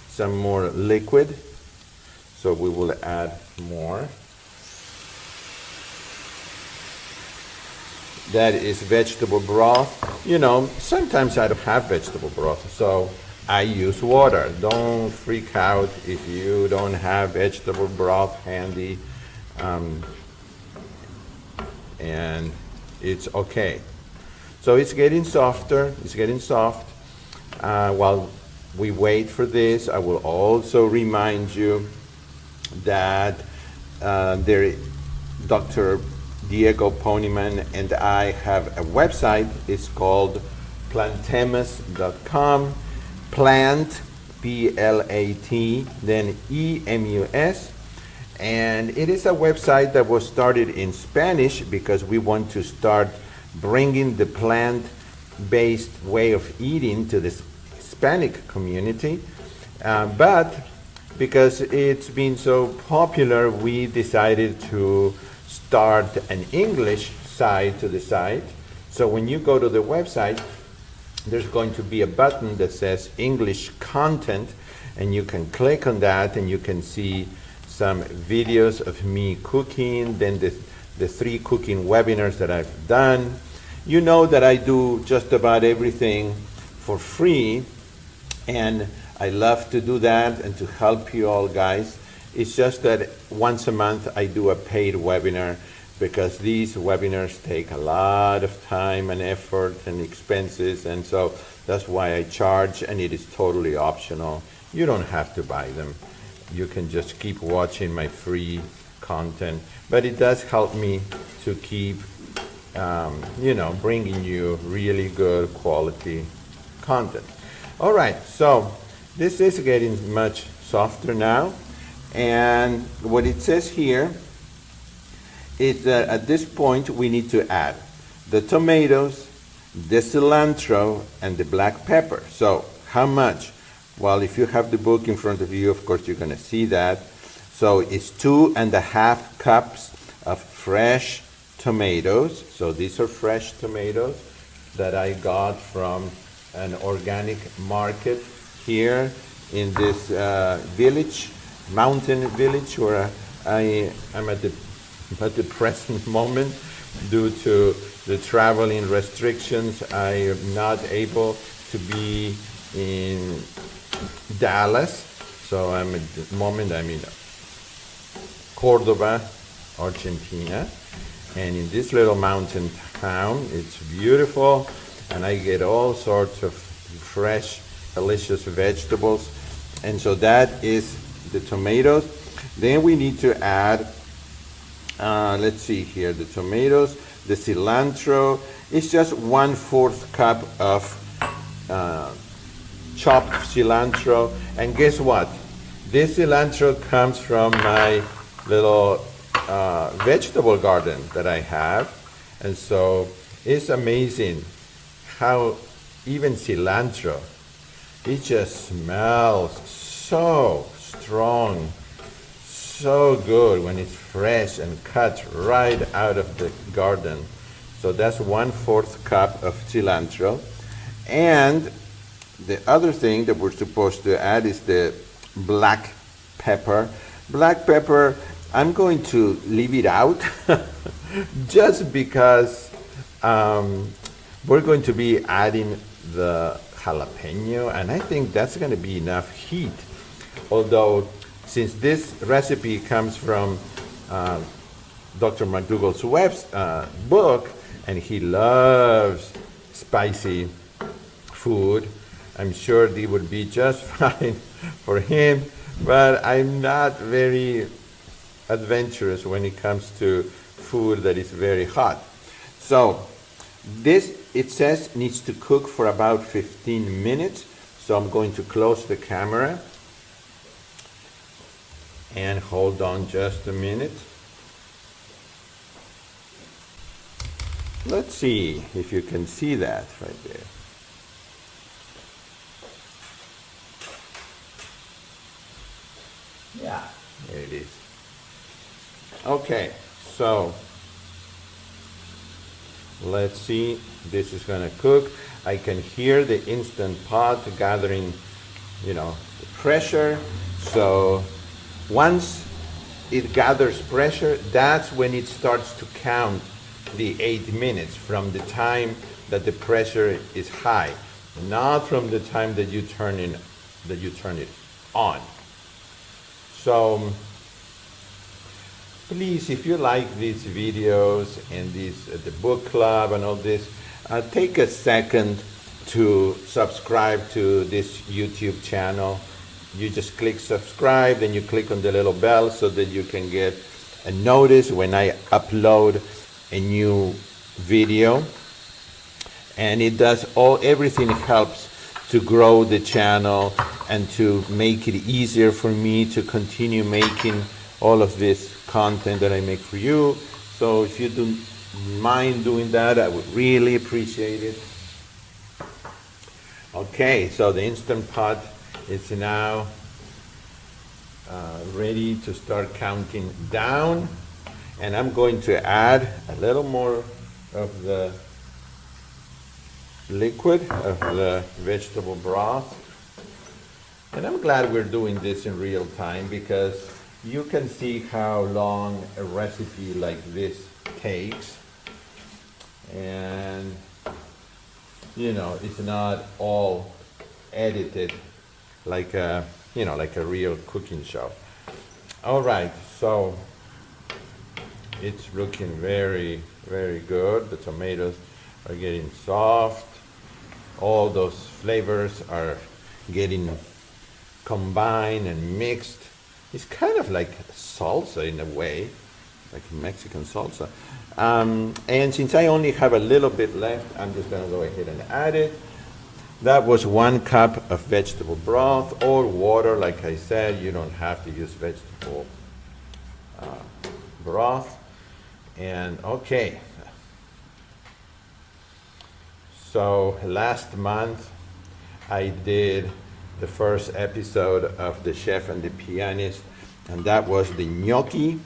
some more liquid. So we will add more. That is vegetable broth. You know, sometimes I don't have vegetable broth, so I use water. Don't freak out if you don't have vegetable broth handy, and it's okay. So it's getting softer, it's getting soft. While we wait for this, I will also remind you that Dr. Diego Ponieman and I have a website. It's called plantemus.com. Plant, P-L-A-T, then E-M-U-S. And it is a website that was started in Spanish because we want to start bringing the plant-based way of eating to the Hispanic community. But because it's been so popular, we decided to start an English side to the site. So when you go to the website, there's going to be a button that says English content, and you can click on that and you can see some videos of me cooking, then the 3 cooking webinars that I've done. You know that I do just about everything for free, and I love to do that and to help you all guys. It's just that once a month I do a paid webinar because these webinars take a lot of time and effort and expenses, and so that's why I charge, and it is totally optional. You don't have to buy them. You can just keep watching my free content, but it does help me to keep bringing you really good quality content. All right, so this is getting much softer now, and what it says here is that at this point we need to add the tomatoes, the cilantro, and the black pepper. So how much? Well, if you have the book in front of you, of course you're going to see that. So it's 2.5 cups of fresh tomatoes. So these are fresh tomatoes that I got from an organic market here in this village, mountain village, where I am at the present moment. Due to the traveling restrictions, I am not able to be in Dallas. So I'm at the moment I'm in Cordoba, Argentina, and in this little mountain town, it's beautiful, and I get all sorts of fresh, delicious vegetables. And so that is the tomatoes. Then we need to add, let's see here, the tomatoes, the cilantro. It's just 1/4 cup of chopped cilantro. And guess what? This cilantro comes from my little vegetable garden that I have. And so it's amazing how even cilantro, it just smells so strong, so good when it's fresh and cut right out of the garden. So that's 1/4 cup of cilantro. And the other thing that we're supposed to add is the black pepper. Black pepper, I'm going to leave it out just because we're going to be adding the jalapeno, and I think that's going to be enough heat. Although, since this recipe comes from Dr. McDougall's book, and he loves spicy food, I'm sure it would be just fine for him, but I'm not very adventurous when it comes to food that is very hot. So this, it says, needs to cook for about 15 minutes. So I'm going to close the camera and hold on just a minute. Let's see if you can see that right there. Yeah, there it is. Okay, so let's see. This is going to cook. I can hear the Instant Pot gathering, the pressure. So once it gathers pressure, that's when it starts to count the 8 minutes from the time that the pressure is high, not from the time that you turn it on. So please, if you like these videos and the book club and all this, take a second to subscribe to this YouTube channel, you just click subscribe, then you click on the little bell so that you can get a notice when I upload a new video. And it does everything helps to grow the channel and to make it easier for me to continue making all of this content that I make for you. So if you don't mind doing that, I would really appreciate it. Okay, so the Instant Pot is now ready to start counting down, and I'm going to add a little more of the liquid of the vegetable broth. And I'm glad we're doing this in real time, because you can see how long a recipe like this takes. And you know, it's not all edited like a, you know, like a real cooking show. All right, so it's looking very, very good. The tomatoes are getting soft. All those flavors are getting combined and mixed. It's kind of like salsa in a way, like Mexican salsa. And since I only have a little bit left, I'm just gonna go ahead and add it. That was 1 cup of vegetable broth or water. Like I said, you don't have to use vegetable broth. And okay, so last month I did the first episode of The Chef and the Pianist, and that was the gnocchi.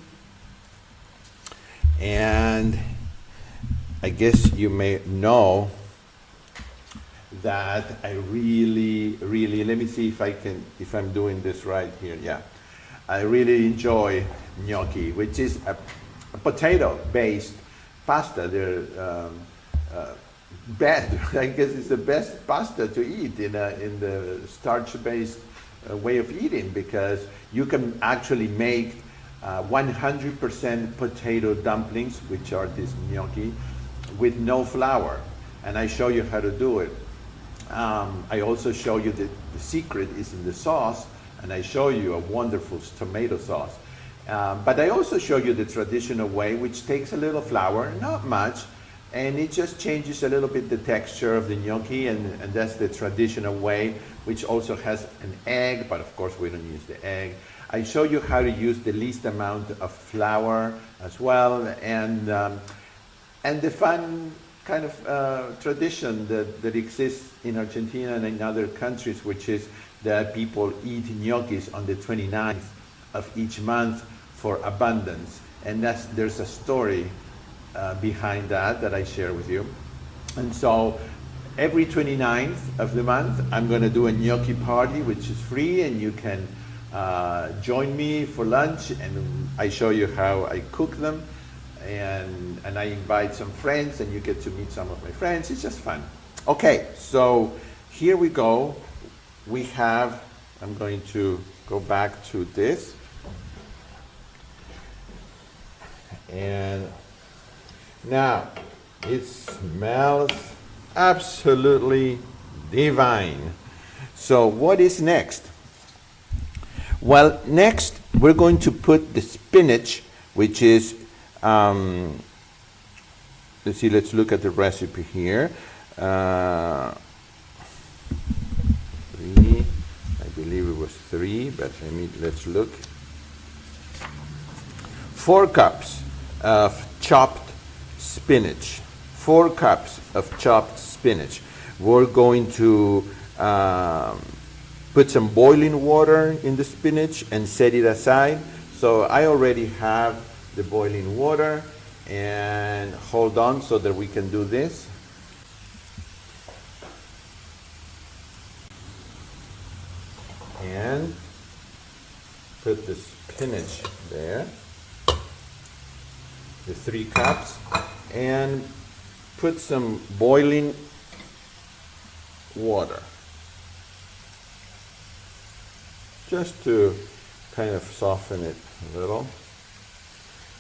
And I guess you may know that I really, let me see if I'm doing this right here. Yeah, I really enjoy gnocchi, which is a potato-based pasta. They're I guess it's the best pasta to eat in the starch-based way of eating, because you can actually make 100% potato dumplings, which are this gnocchi, with no flour. And I show you how to do it. I also show you that the secret is in the sauce, and I show you a wonderful tomato sauce. But I also show you the traditional way, which takes a little flour, not much, and it just changes a little bit the texture of the gnocchi, and that's the traditional way, which also has an egg, but of course we don't use the egg. I show you how to use the least amount of flour as well, and the fun kind of tradition that exists in Argentina and in other countries, which is that people eat gnocchis on the 29th of each month for abundance. And there's a story behind that I share with you. And so every 29th of the month, I'm going to do a gnocchi party, which is free, and you can join me for lunch, and I show you how I cook them, and I invite some friends, and you get to meet some of my friends. It's just fun. Okay, so here we go. I'm going to go back to this, and now it smells absolutely divine. So what is next? Well, next we're going to put the spinach, which is, let's look at the recipe here. 3, I believe it was 3, but let's look. 4 cups of chopped spinach. 4 cups of chopped spinach. We're going to put some boiling water in the spinach and set it aside. So I already have the boiling water, and hold on so that we can do this. And put the spinach there, the 3 cups, and put some boiling water, just to kind of soften it a little.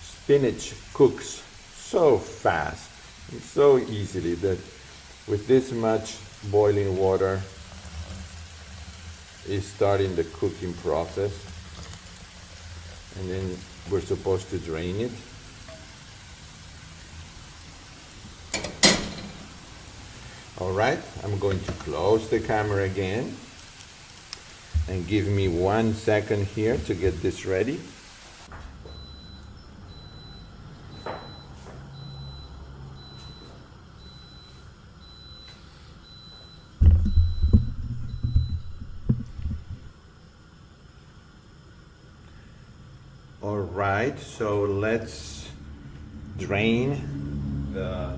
Spinach cooks so fast and so easily that with this much boiling water is starting the cooking process, and then we're supposed to drain it. All right, I'm going to close the camera again and give me 1 second here to get this ready. All right, so let's drain the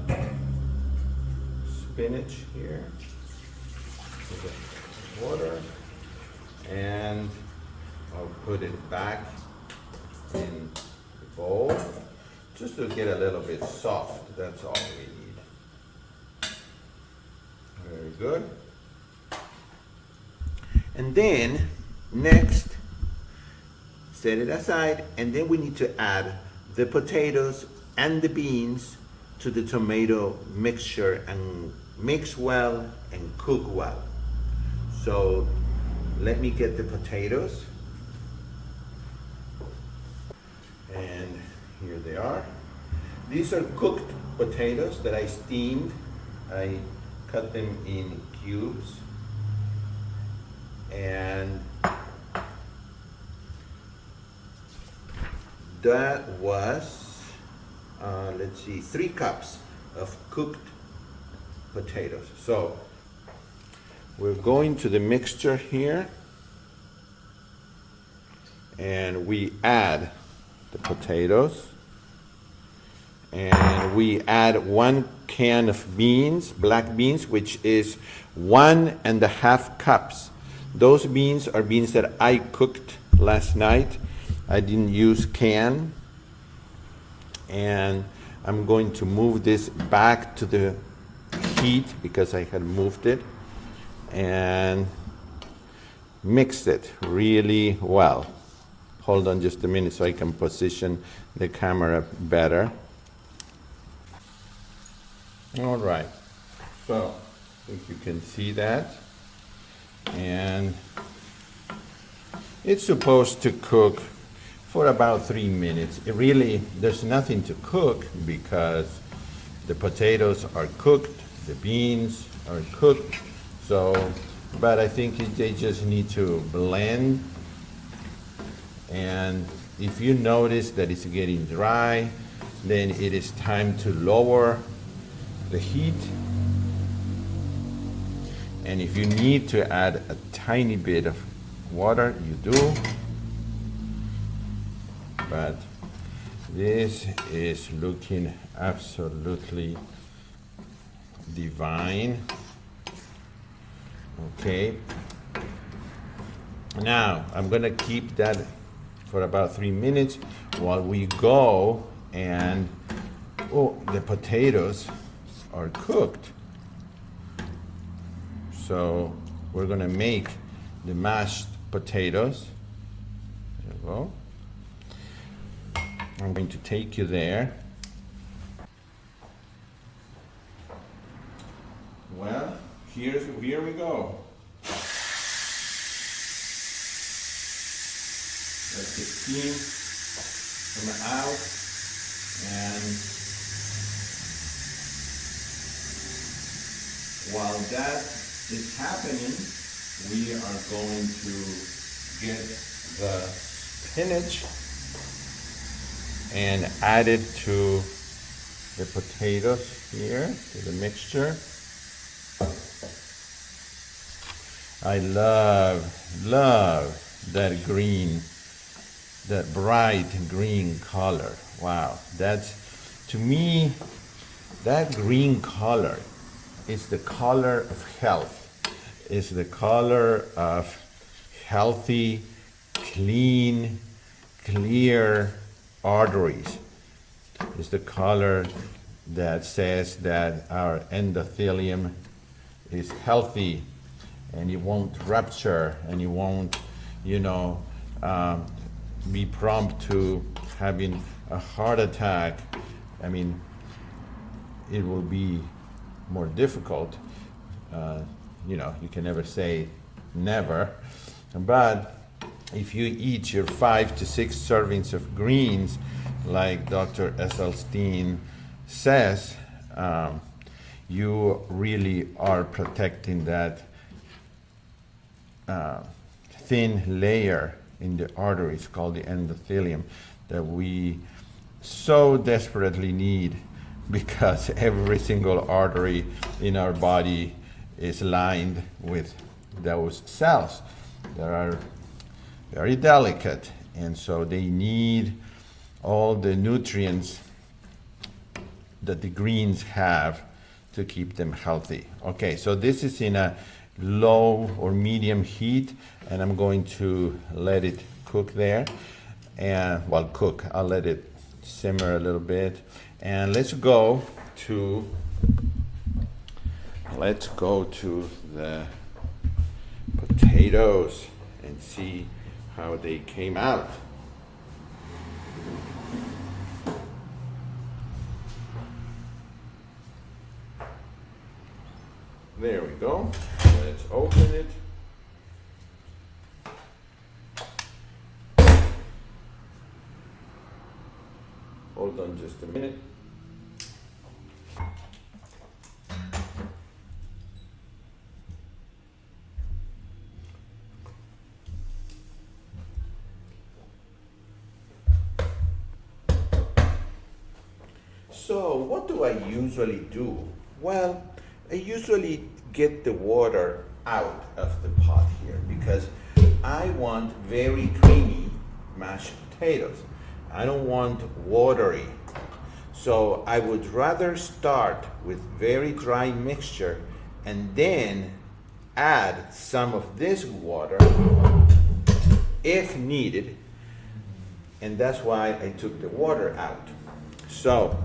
spinach here with the water, and I'll put it back in the bowl just to get a little bit soft. That's all we need. Very good. And then next, set it aside, and then we need to add the potatoes and the beans to the tomato mixture and mix well and cook well. So let me get the potatoes, and here they are. These are cooked potatoes that I steamed. I cut them in cubes, and that was, let's see, 3 cups of cooked potatoes. So we're going to the mixture here, and we add the potatoes, and we add 1 can of beans, black beans, which is 1.5 cups. Those beans are beans that I cooked last night. I didn't use can, and I'm going to move this back to the heat because I had moved it, and mix it really well. Hold on just a minute so I can position the camera better. All right, so I think you can see that, and it's supposed to cook for about 3 minutes. It really, there's nothing to cook because the potatoes are cooked, the beans are cooked, so, but I think they just need to blend. And if you notice that it's getting dry, then it is time to lower the heat. And if you need to add a tiny bit of water, you do. But this is looking absolutely divine. Okay. Now I'm gonna keep that for about 3 minutes while we go and, oh, the potatoes are cooked. So we're gonna make the mashed potatoes. There you go. I'm going to take you there. Well, here we go. Let the steam come out, and while that is happening, we are going to get the spinach and add it to the potatoes here, to the mixture. I love that green, that bright green color. Wow, that's, to me, that green color is the color of health. It's the color of healthy, clean, clear arteries. It's the color that says that our endothelium is healthy, and it won't rupture, and it won't, be prompt to having a heart attack. I mean, it will be more difficult. You can never say never, but if you eat your 5 to 6 servings of greens, like Dr. Esselstyn says, you really are protecting that thin layer in the arteries called the endothelium that we so desperately need, because every single artery in our body is lined with those cells that are very delicate, and so they need all the nutrients that the greens have to keep them healthy. Okay, so this is in a low or medium heat, and I'm going to let it cook there. And I'll let it simmer a little bit. And let's go to the potatoes and see how they came out. There we go. Let's open it. Hold on just a minute. So, what do I usually do? Well, I usually get the water out of the pot here because I want very creamy mashed potatoes. I don't want watery. So I would rather start with very dry mixture and then add some of this water if needed. And that's why I took the water out. So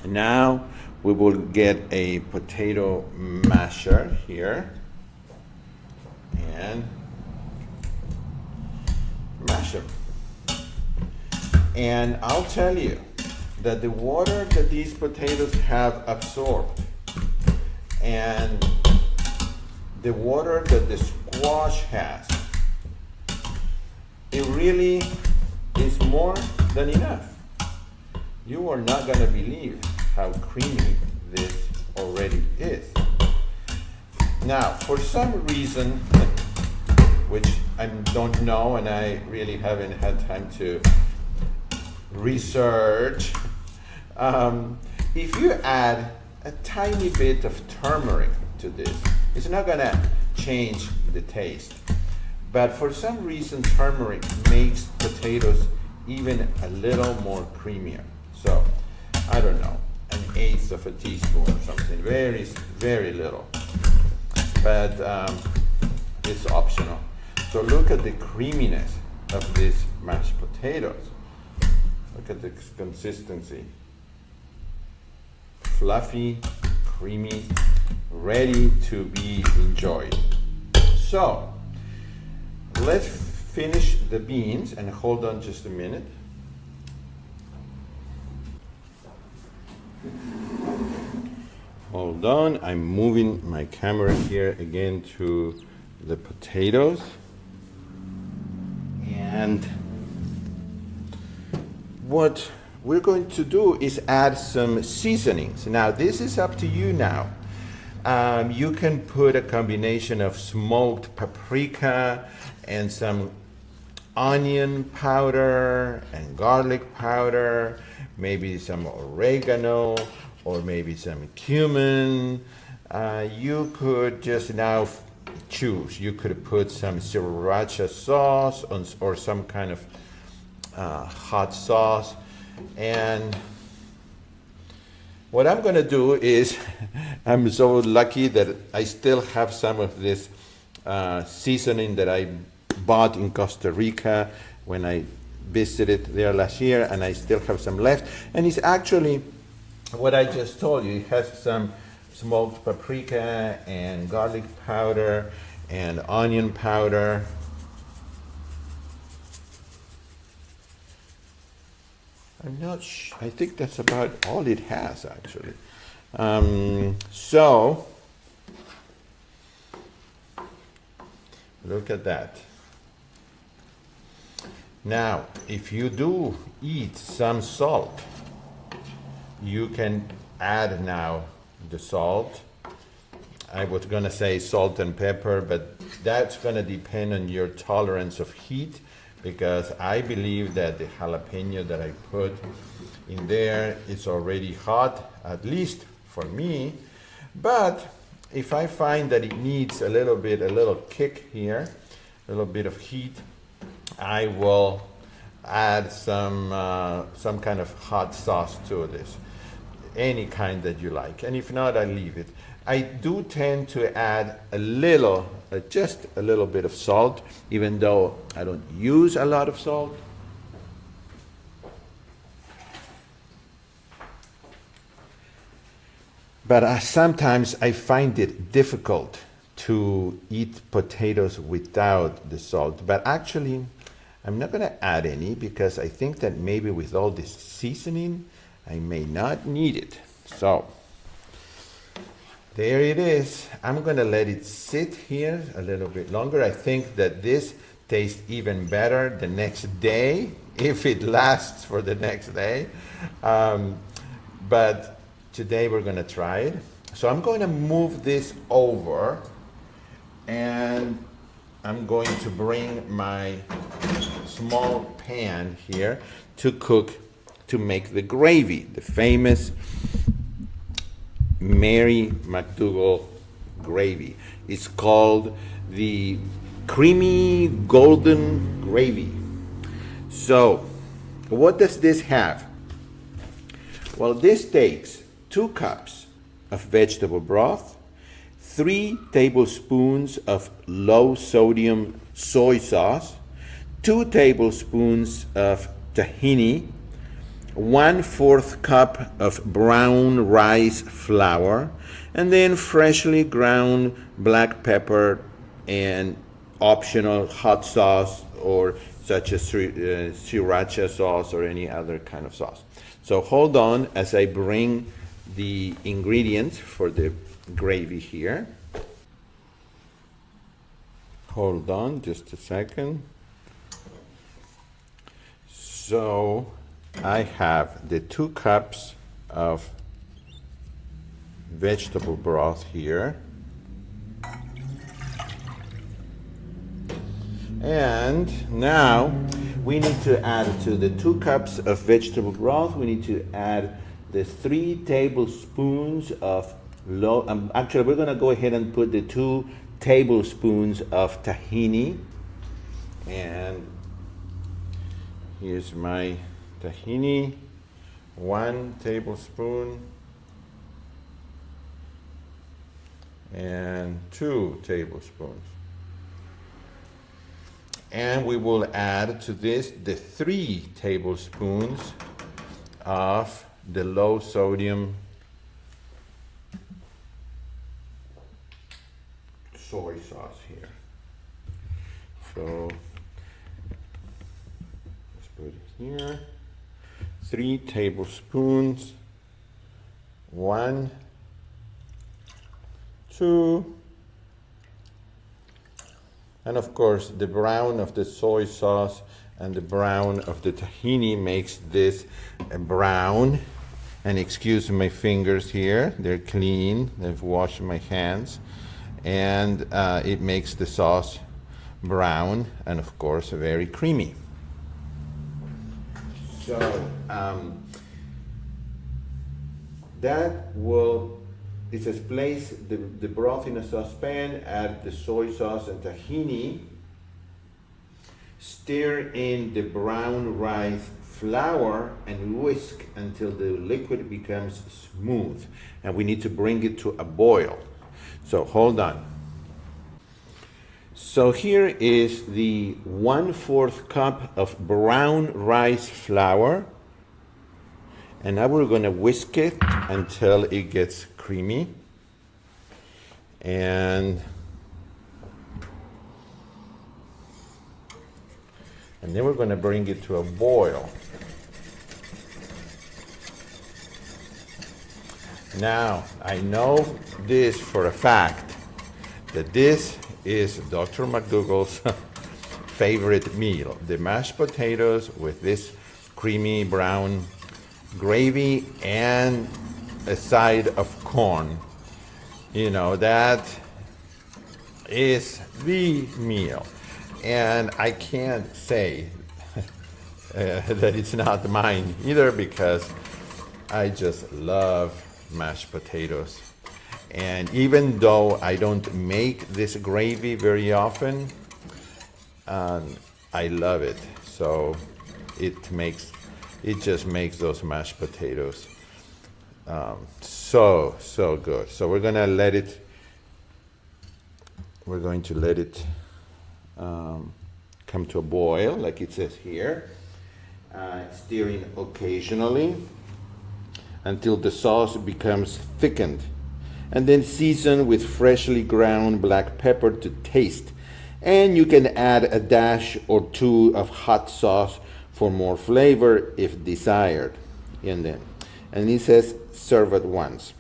now we will get a potato masher here and mash them. And I'll tell you that the water that these potatoes have absorbed and the water that the squash has, it really is more than enough. You are not going to believe how creamy this already is. Now, for some reason, which I don't know and I really haven't had time to research, if you add a tiny bit of turmeric to this, it's not gonna change the taste. But for some reason, turmeric makes potatoes even a little more creamier. So, I don't know, 1/8 of a teaspoon or something, very, very little. But it's optional. So look at the creaminess of these mashed potatoes. Look at the consistency. Fluffy, creamy, ready to be enjoyed. So, let's finish the beans and hold on just a minute. Hold on, I'm moving my camera here again to the potatoes. And what we're going to do is add some seasonings. Now, this is up to you now. You can put a combination of smoked paprika and some onion powder and garlic powder, maybe some oregano, or maybe some cumin. You could just now choose. You could put some sriracha sauce or some kind of hot sauce. And what I'm going to do is, I'm so lucky that I still have some of this seasoning that I bought in Costa Rica when I visited there last year, and I still have some left. And it's actually what I just told you. It has some smoked paprika and garlic powder and onion powder. I'm not sure. I think that's about all it has, actually. So look at that. Now, if you do eat some salt, you can add now the salt. I was gonna say salt and pepper, but that's gonna depend on your tolerance of heat, because I believe that the jalapeno that I put in there is already hot, at least for me. But if I find that it needs a little kick here, a little bit of heat, I will add some kind of hot sauce to this, any kind that you like. And if not, I leave it. I do tend to add a little, just a little bit of salt, even though I don't use a lot of salt. But sometimes I find it difficult to eat potatoes without the salt. But actually, I'm not going to add any, because I think that maybe with all this seasoning, I may not need it. So there it is. I'm going to let it sit here a little bit longer. I think that this tastes even better the next day, if it lasts for the next day. But today we're going to try it. So I'm going to move this over, and I'm going to bring my small pan here to cook, to make the gravy, the famous Mary McDougall gravy. It's called the creamy golden gravy. So what does this have? Well, this takes 2 cups of vegetable broth, 3 tablespoons of low sodium soy sauce, 2 tablespoons of tahini, 1/4 cup of brown rice flour, and then freshly ground black pepper and optional hot sauce, or such as sriracha sauce or any other kind of sauce. So hold on as I bring the ingredients for the gravy here. Hold on just a second. So I have the 2 cups of vegetable broth here. And now we need to add to the 2 cups of vegetable broth, we need to add the 3 tablespoons of actually we're gonna go ahead and put the 2 tablespoons of tahini. And here's my tahini, 1 tablespoon and 2 tablespoons. And we will add to this the 3 tablespoons of the low sodium soy sauce here. So let's put it here. 3 tablespoons, 1, 2, and of course the brown of the soy sauce and the brown of the tahini makes this brown. And excuse my fingers here, they're clean, I've washed my hands, and it makes the sauce brown and of course very creamy. So it says place the broth in a saucepan, add the soy sauce and tahini, stir in the brown rice flour and whisk until the liquid becomes smooth. And we need to bring it to a boil. So hold on. So here is the 1/4 cup of brown rice flour. And now we're going to whisk it until it gets creamy. And then we're going to bring it to a boil. Now, I know this for a fact, that this is Dr. McDougall's favorite meal, the mashed potatoes with this creamy brown gravy and a side of corn. You know, that is the meal. And I can't say that it's not mine either, because I just love mashed potatoes. And even though I don't make this gravy very often, I love it. So it just makes those mashed potatoes so good. So we're going to let it come to a boil, like it says here, stirring occasionally until the sauce becomes thickened, and then season with freshly ground black pepper to taste. And you can add a dash or two of hot sauce for more flavor if desired. And it says serve at once.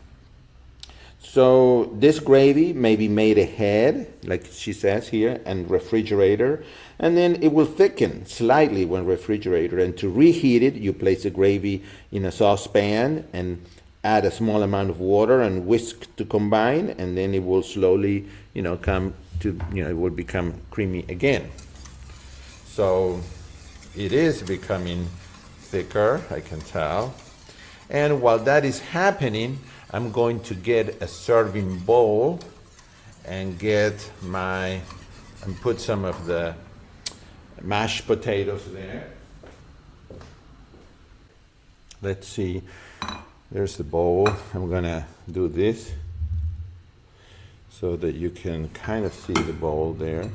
So this gravy may be made ahead, like she says here, and refrigerator, and then it will thicken slightly when refrigerated. And to reheat it, you place the gravy in a saucepan and add a small amount of water and whisk to combine, and then it will slowly, come to, it will become creamy again. So it is becoming thicker, I can tell. And while that is happening, I'm going to get a serving bowl and put some of the mashed potatoes there. Let's see, there's the bowl. I'm gonna do this so that you can kind of see the bowl there.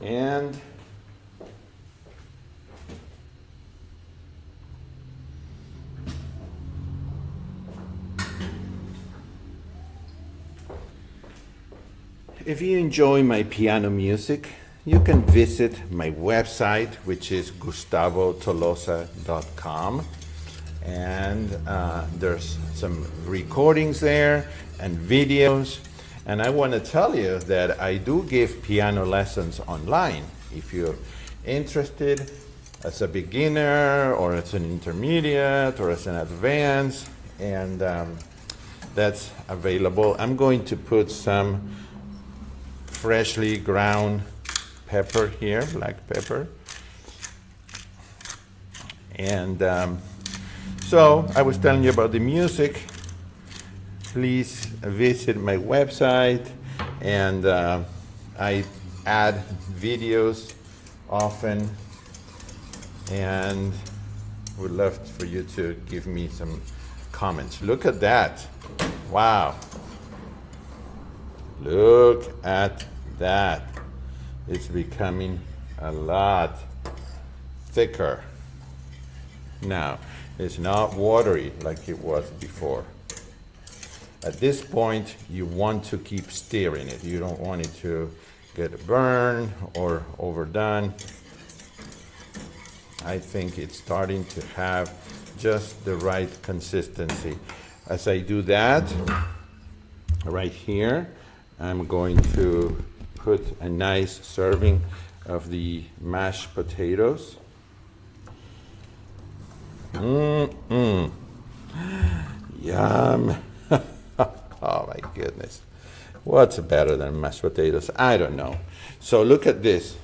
And if you enjoy my piano music, you can visit my website, which is gustavotolosa.com. And there's some recordings there and videos. And I want to tell you that I do give piano lessons online. If you're interested as a beginner or as an intermediate or as an advanced, and that's available. I'm going to put some freshly ground pepper here, black pepper. And so I was telling you about the music. Please visit my website, and I add videos often, and would love for you to give me some comments. Look at that. Wow. Look at that. It's becoming a lot thicker. Now, it's not watery like it was before. At this point, you want to keep stirring it. You don't want it to get burned or overdone. I think it's starting to have just the right consistency. As I do that, right here, I'm going to put a nice serving of the mashed potatoes. Yum. Oh my goodness. What's better than mashed potatoes? I don't know. So look at this.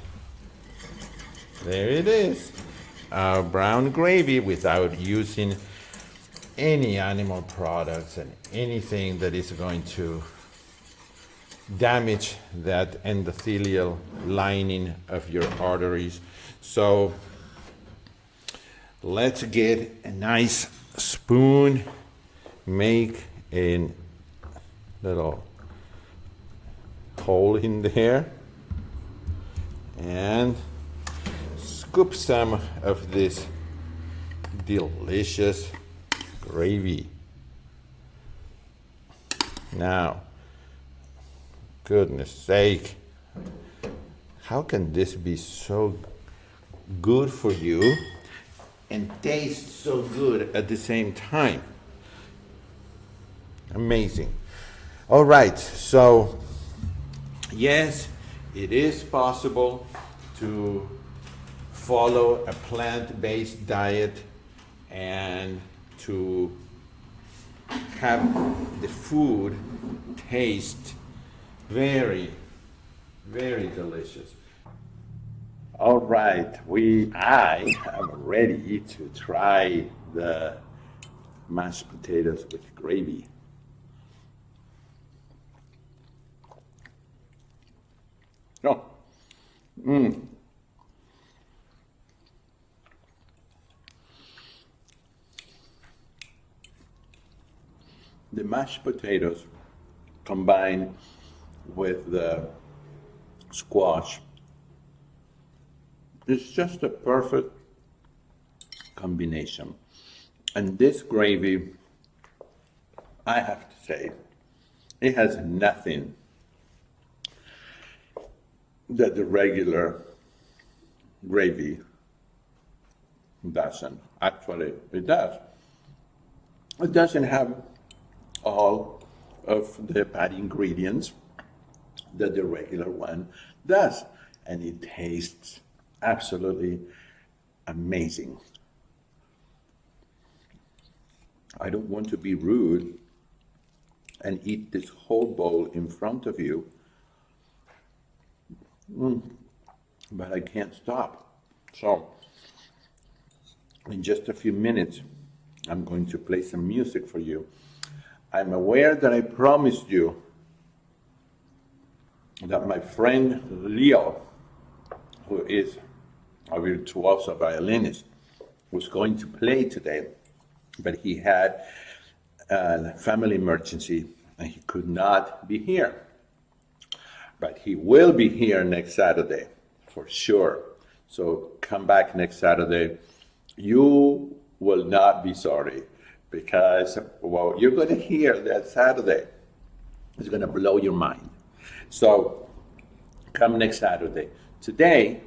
There it is. Our brown gravy without using any animal products and anything that is going to damage that endothelial lining of your arteries. So let's get a nice spoon, make a little hole in there, and scoop some of this delicious gravy. Now, goodness sake, how can this be so good for you and taste so good at the same time? Amazing. All right, so yes, it is possible to follow a plant-based diet and to have the food taste very, very delicious. All right, I am ready to try the mashed potatoes with gravy. Oh, the mashed potatoes combined with the squash is just a perfect combination. And this gravy, I have to say, it has nothing that the regular gravy doesn't. Actually, it does. It doesn't have all of the bad ingredients that the regular one does. And it tastes absolutely amazing. I don't want to be rude and eat this whole bowl in front of you, but I can't stop. So, in just a few minutes, I'm going to play some music for you. I'm aware that I promised you that my friend Leo, who is a virtuoso violinist, was going to play today, but he had a family emergency and he could not be here. But he will be here next Saturday, for sure. So come back next Saturday. You will not be sorry, because what you're going to hear that Saturday is going to blow your mind. So come next Saturday. Today,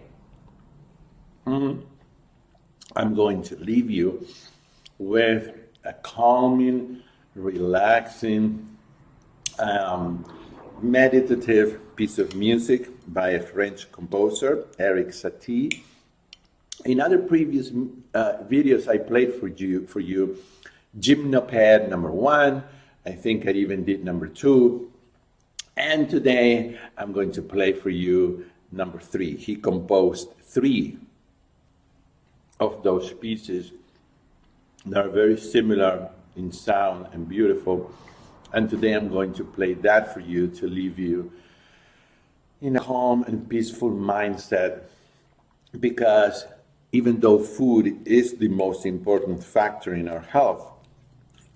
I'm going to leave you with a calming, relaxing, meditative piece of music by a French composer, Erik Satie. In other previous videos, I played for you Gymnopedie #1. I think I even did #2. And today, I'm going to play for you #3. He composed 3 of those pieces that are very similar in sound and beautiful. And today I'm going to play that for you to leave you in a calm and peaceful mindset, because even though food is the most important factor in our health,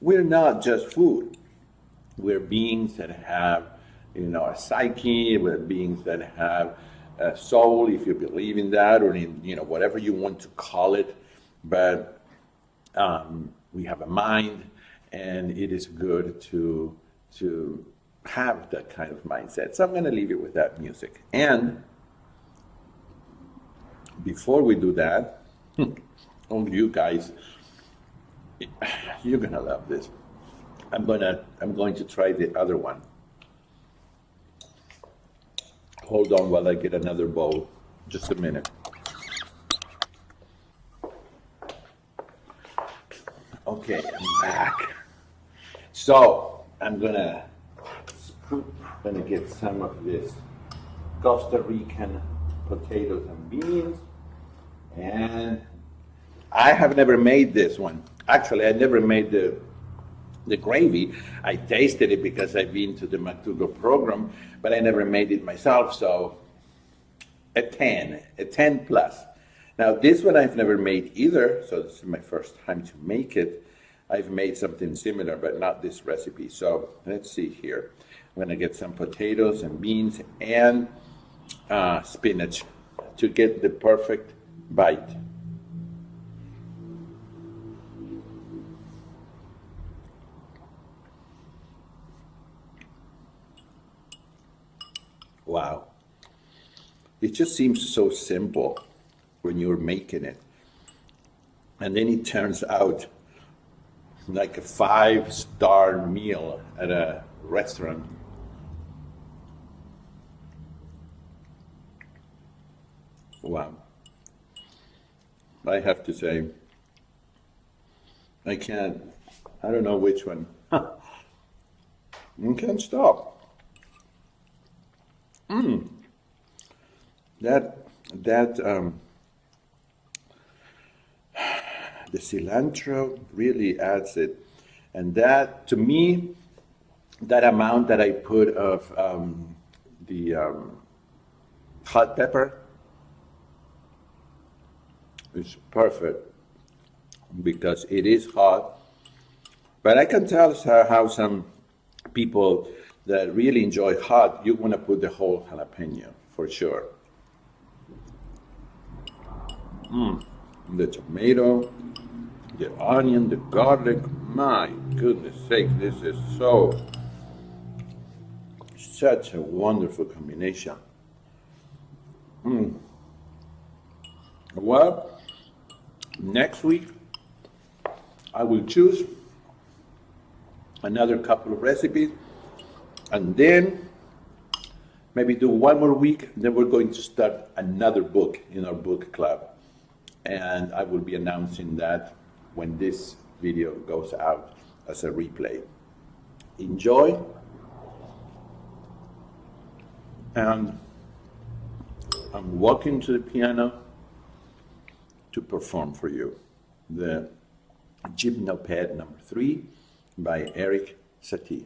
we're not just food. We're beings that have, a psyche. We're beings that have a soul, if you believe in that, or in, whatever you want to call it. But we have a mind, and it is good to have that kind of mindset. So I'm going to leave you with that music. And before we do that, oh, you guys, you're going to love this. I'm going to try the other one. Hold on while I get another bowl. Just a minute. Okay, I'm back. So I'm gonna get some of this Costa Rican potatoes and beans. And I have never made this one. Actually, I never made the gravy. I tasted it because I've been to the McDougall program, but I never made it myself. So a 10 plus. Now this one I've never made either, so this is my first time to make it. I've made something similar, but not this recipe. So let's see here. I'm gonna get some potatoes and beans and spinach to get the perfect bite. Wow. It just seems so simple when you're making it. And then it turns out like a 5-star meal at a restaurant. Wow. I have to say, I don't know which one. I can't stop. The cilantro really adds it. And that, to me, that amount that I put of the hot pepper is perfect because it is hot. But I can tell how some people that really enjoy hot, you want to put the whole jalapeno for sure. The tomato, the onion, the garlic. My goodness sake, this is such a wonderful combination. Well, next week I will choose another couple of recipes, and then maybe do one more week. Then we're going to start another book in our book club, and I will be announcing that when this video goes out as a replay. Enjoy, and I'm walking to the piano to perform for you the Gymnopedie number 3 by Erik Satie.